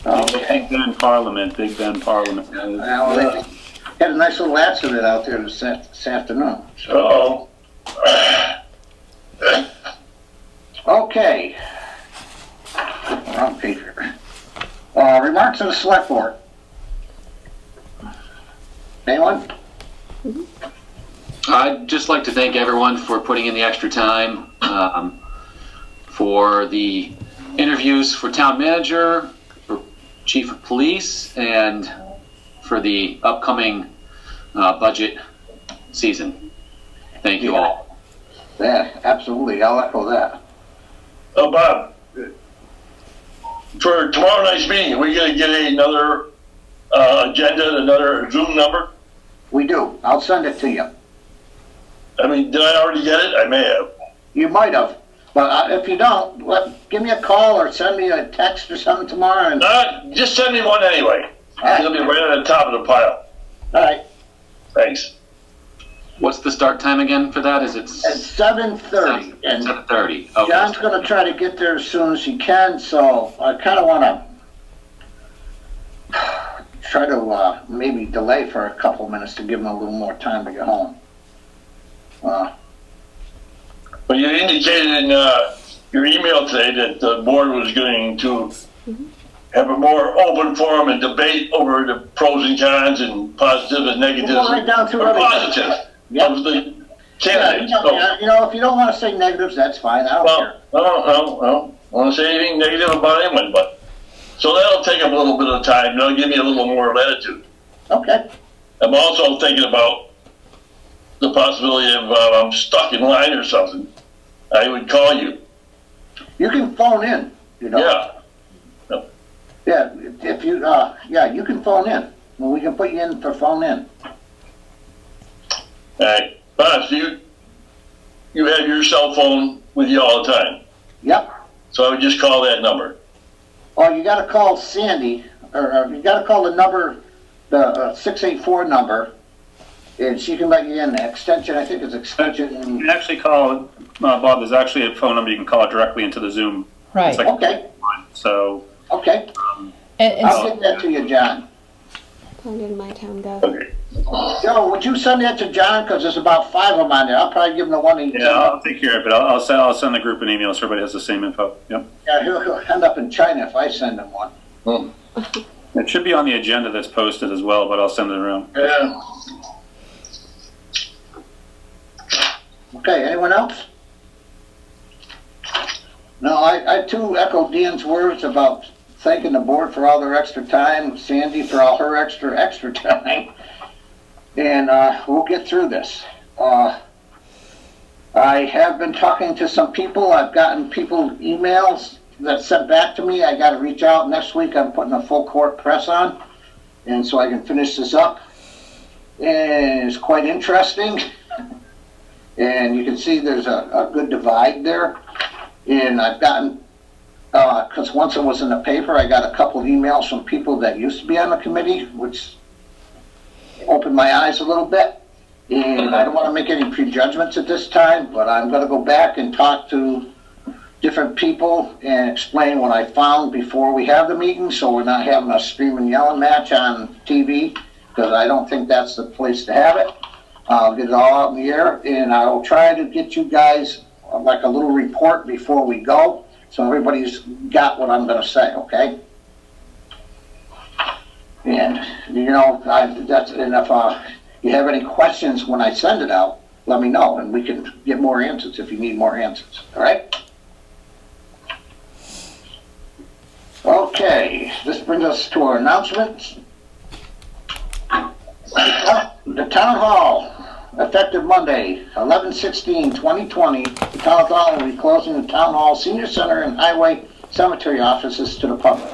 Okay. Big Ben Parliament. Well, they had a nice little accident out there this afternoon. Uh-oh. Okay. Wrong page here. Remarks of the select board. Anyone? I'd just like to thank everyone for putting in the extra time for the interviews for town manager, for chief of police, and for the upcoming budget season. Thank you all. Yeah, absolutely. I'll echo that. Oh, Bob, for tomorrow night's meeting, are we going to get another agenda, another Zoom number? We do. I'll send it to you. I mean, did I already get it? I may have. You might have. But if you don't, give me a call or send me a text or something tomorrow. And... just send me one anyway. Right. It'll be right at the top of the pile. All right. Thanks. What's the start time again for that? Is it? At 7:30. And 7:30. Okay. John's going to try to get there as soon as he can, so I kind of want to try to maybe delay for a couple minutes to give him a little more time to get home. But you indicated in your email today that the board was going to have a more open forum and debate over the pros and cons and positives and negatives. We'll go right down through everything. Positive Yep. of the candidates. If you don't want to say negatives, that's fine. I don't care. I don't want to say anything negative about anyone, but so that'll take up a little bit of time. That'll give me a little more latitude. Okay. I'm also thinking about the possibility of I'm stuck in line or something. I would call you. You can phone in. Yeah. Yeah. If you you can phone in. Well, we can put you in for phone in. All right, Bob, you have your cell phone with you all the time. Yep. So I would just call that number. Or you got to call Sandy, or you got to call the number, the 684 number, and she can let you in. The extension, I think, is extension. You can actually call, Bob, there's actually a phone number you can call directly into the Zoom. Right. It's like Okay. So. Okay. And I'll get that to you, John. Find in my town gov. Okay. Joe, would you send that to John? Because there's about 5 of them on there. I'll probably give him the one he Yeah, I'll take care of it. I'll send the group an email so everybody has the same info. Yep. Yeah, he'll end up in China if I send him one. It should be on the agenda that's posted as well, but I'll send it around. Yeah. Okay, anyone else? No, I too echo Dan's words about thanking the board for all their extra time, Sandy for all her extra time, and we'll get through this. I have been talking to some people. I've gotten people emails that sent back to me. I got to reach out next week. I'm putting a full court press on, and so I can finish this up. And it's quite interesting, and you can see there's a good divide there. And I've gotten, because once it was in the paper, I got a couple of emails from people that used to be on the committee, which opened my eyes a little bit. And I don't want to make any prejudgments at this time, but I'm going to go back and talk to different people and explain what I found before we have the meeting, so we're not having a scream and yelling match on TV, because I don't think that's the place to have it. I'll get it all out in the air, and I'll try to get you guys like a little report before we go, so everybody's got what I'm going to say, okay? And, and if you have any questions when I send it out, let me know, and we can get more answers if you need more answers, all right? Okay, this brings us to our announcements. The town hall, effective Monday, 11/16/2020, the town hall will be closing the town hall, senior center, and highway cemetery offices to the public.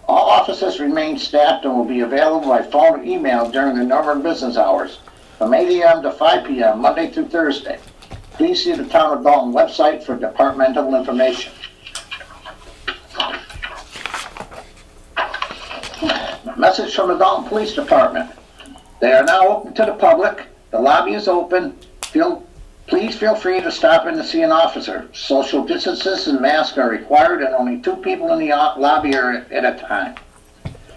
All offices remain staffed and will be available by phone or email during the normal business hours, from 8 a.m. to 5 p.m., Monday through Thursday. Please see the Town of Dalton website for departmental information. Message from the Dalton Police Department. They are now open to the public. The lobby is open. Please feel free to stop in to see an officer. Social distances and masks are required and only 2 people in the lobby are at a time.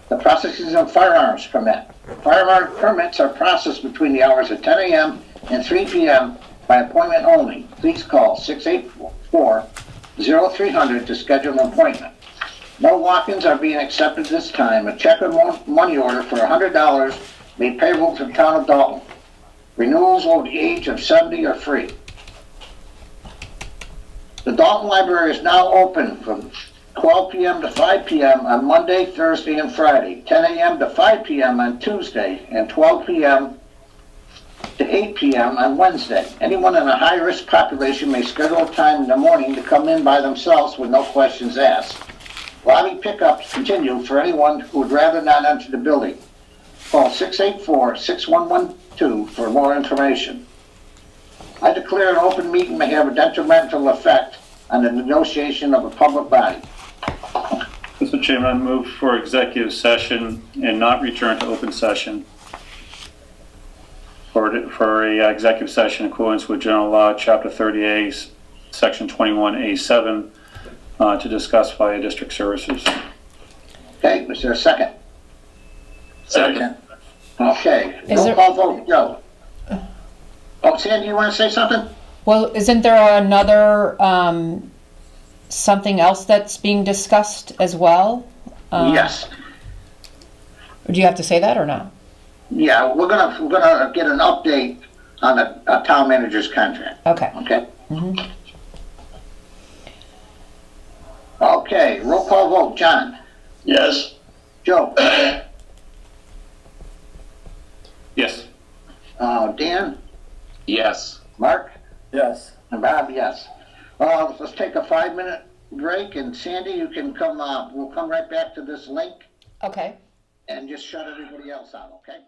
The processing of firearms permit. Firearm permits are processed between the hours of 10 a.m. and 3 p.m. by appointment only. Please call 684-0300 to schedule an appointment. No walk-ins are being accepted this time. A check or money order for $100 made payable to the Town of Dalton. Renewals over the age of 70 are free. The Dalton Library is now open from 12 p.m. to 5 p.m. on Monday, Thursday, and Friday, 10 a.m. to 5 p.m. on Tuesday, and 12 p.m. to 8 p.m. on Wednesday. Anyone in a high-risk population may schedule a time in the morning to come in by themselves with no questions asked. Lobby pickups continue for anyone who would rather not enter the building. Call 684-6112 for more information. I declare an open meeting may have a detrimental effect on the negotiation of a public body. Mr. Chairman, I move for executive session and not return to open session for a executive session in accordance with General Law, Chapter 30A, Section 21A7, to discuss fire district services. Okay, is there a second? Second. Okay, Is roll there- call vote, Joe. Oh, Sandy, you want to say something? Well, isn't there another, something else that's being discussed as well? Yes. Do you have to say that or not? Yeah, we're gonna get an update on the town manager's contract, Okay. okay? Mhm. Okay, roll call vote, John, Yes. Joe, Yes. Dan, Yes. Mark, Yes. and Bob, yes. Let's take a 5-minute break, and Sandy, you can come, we'll come right back to this link Okay. and just shut everybody else out, okay?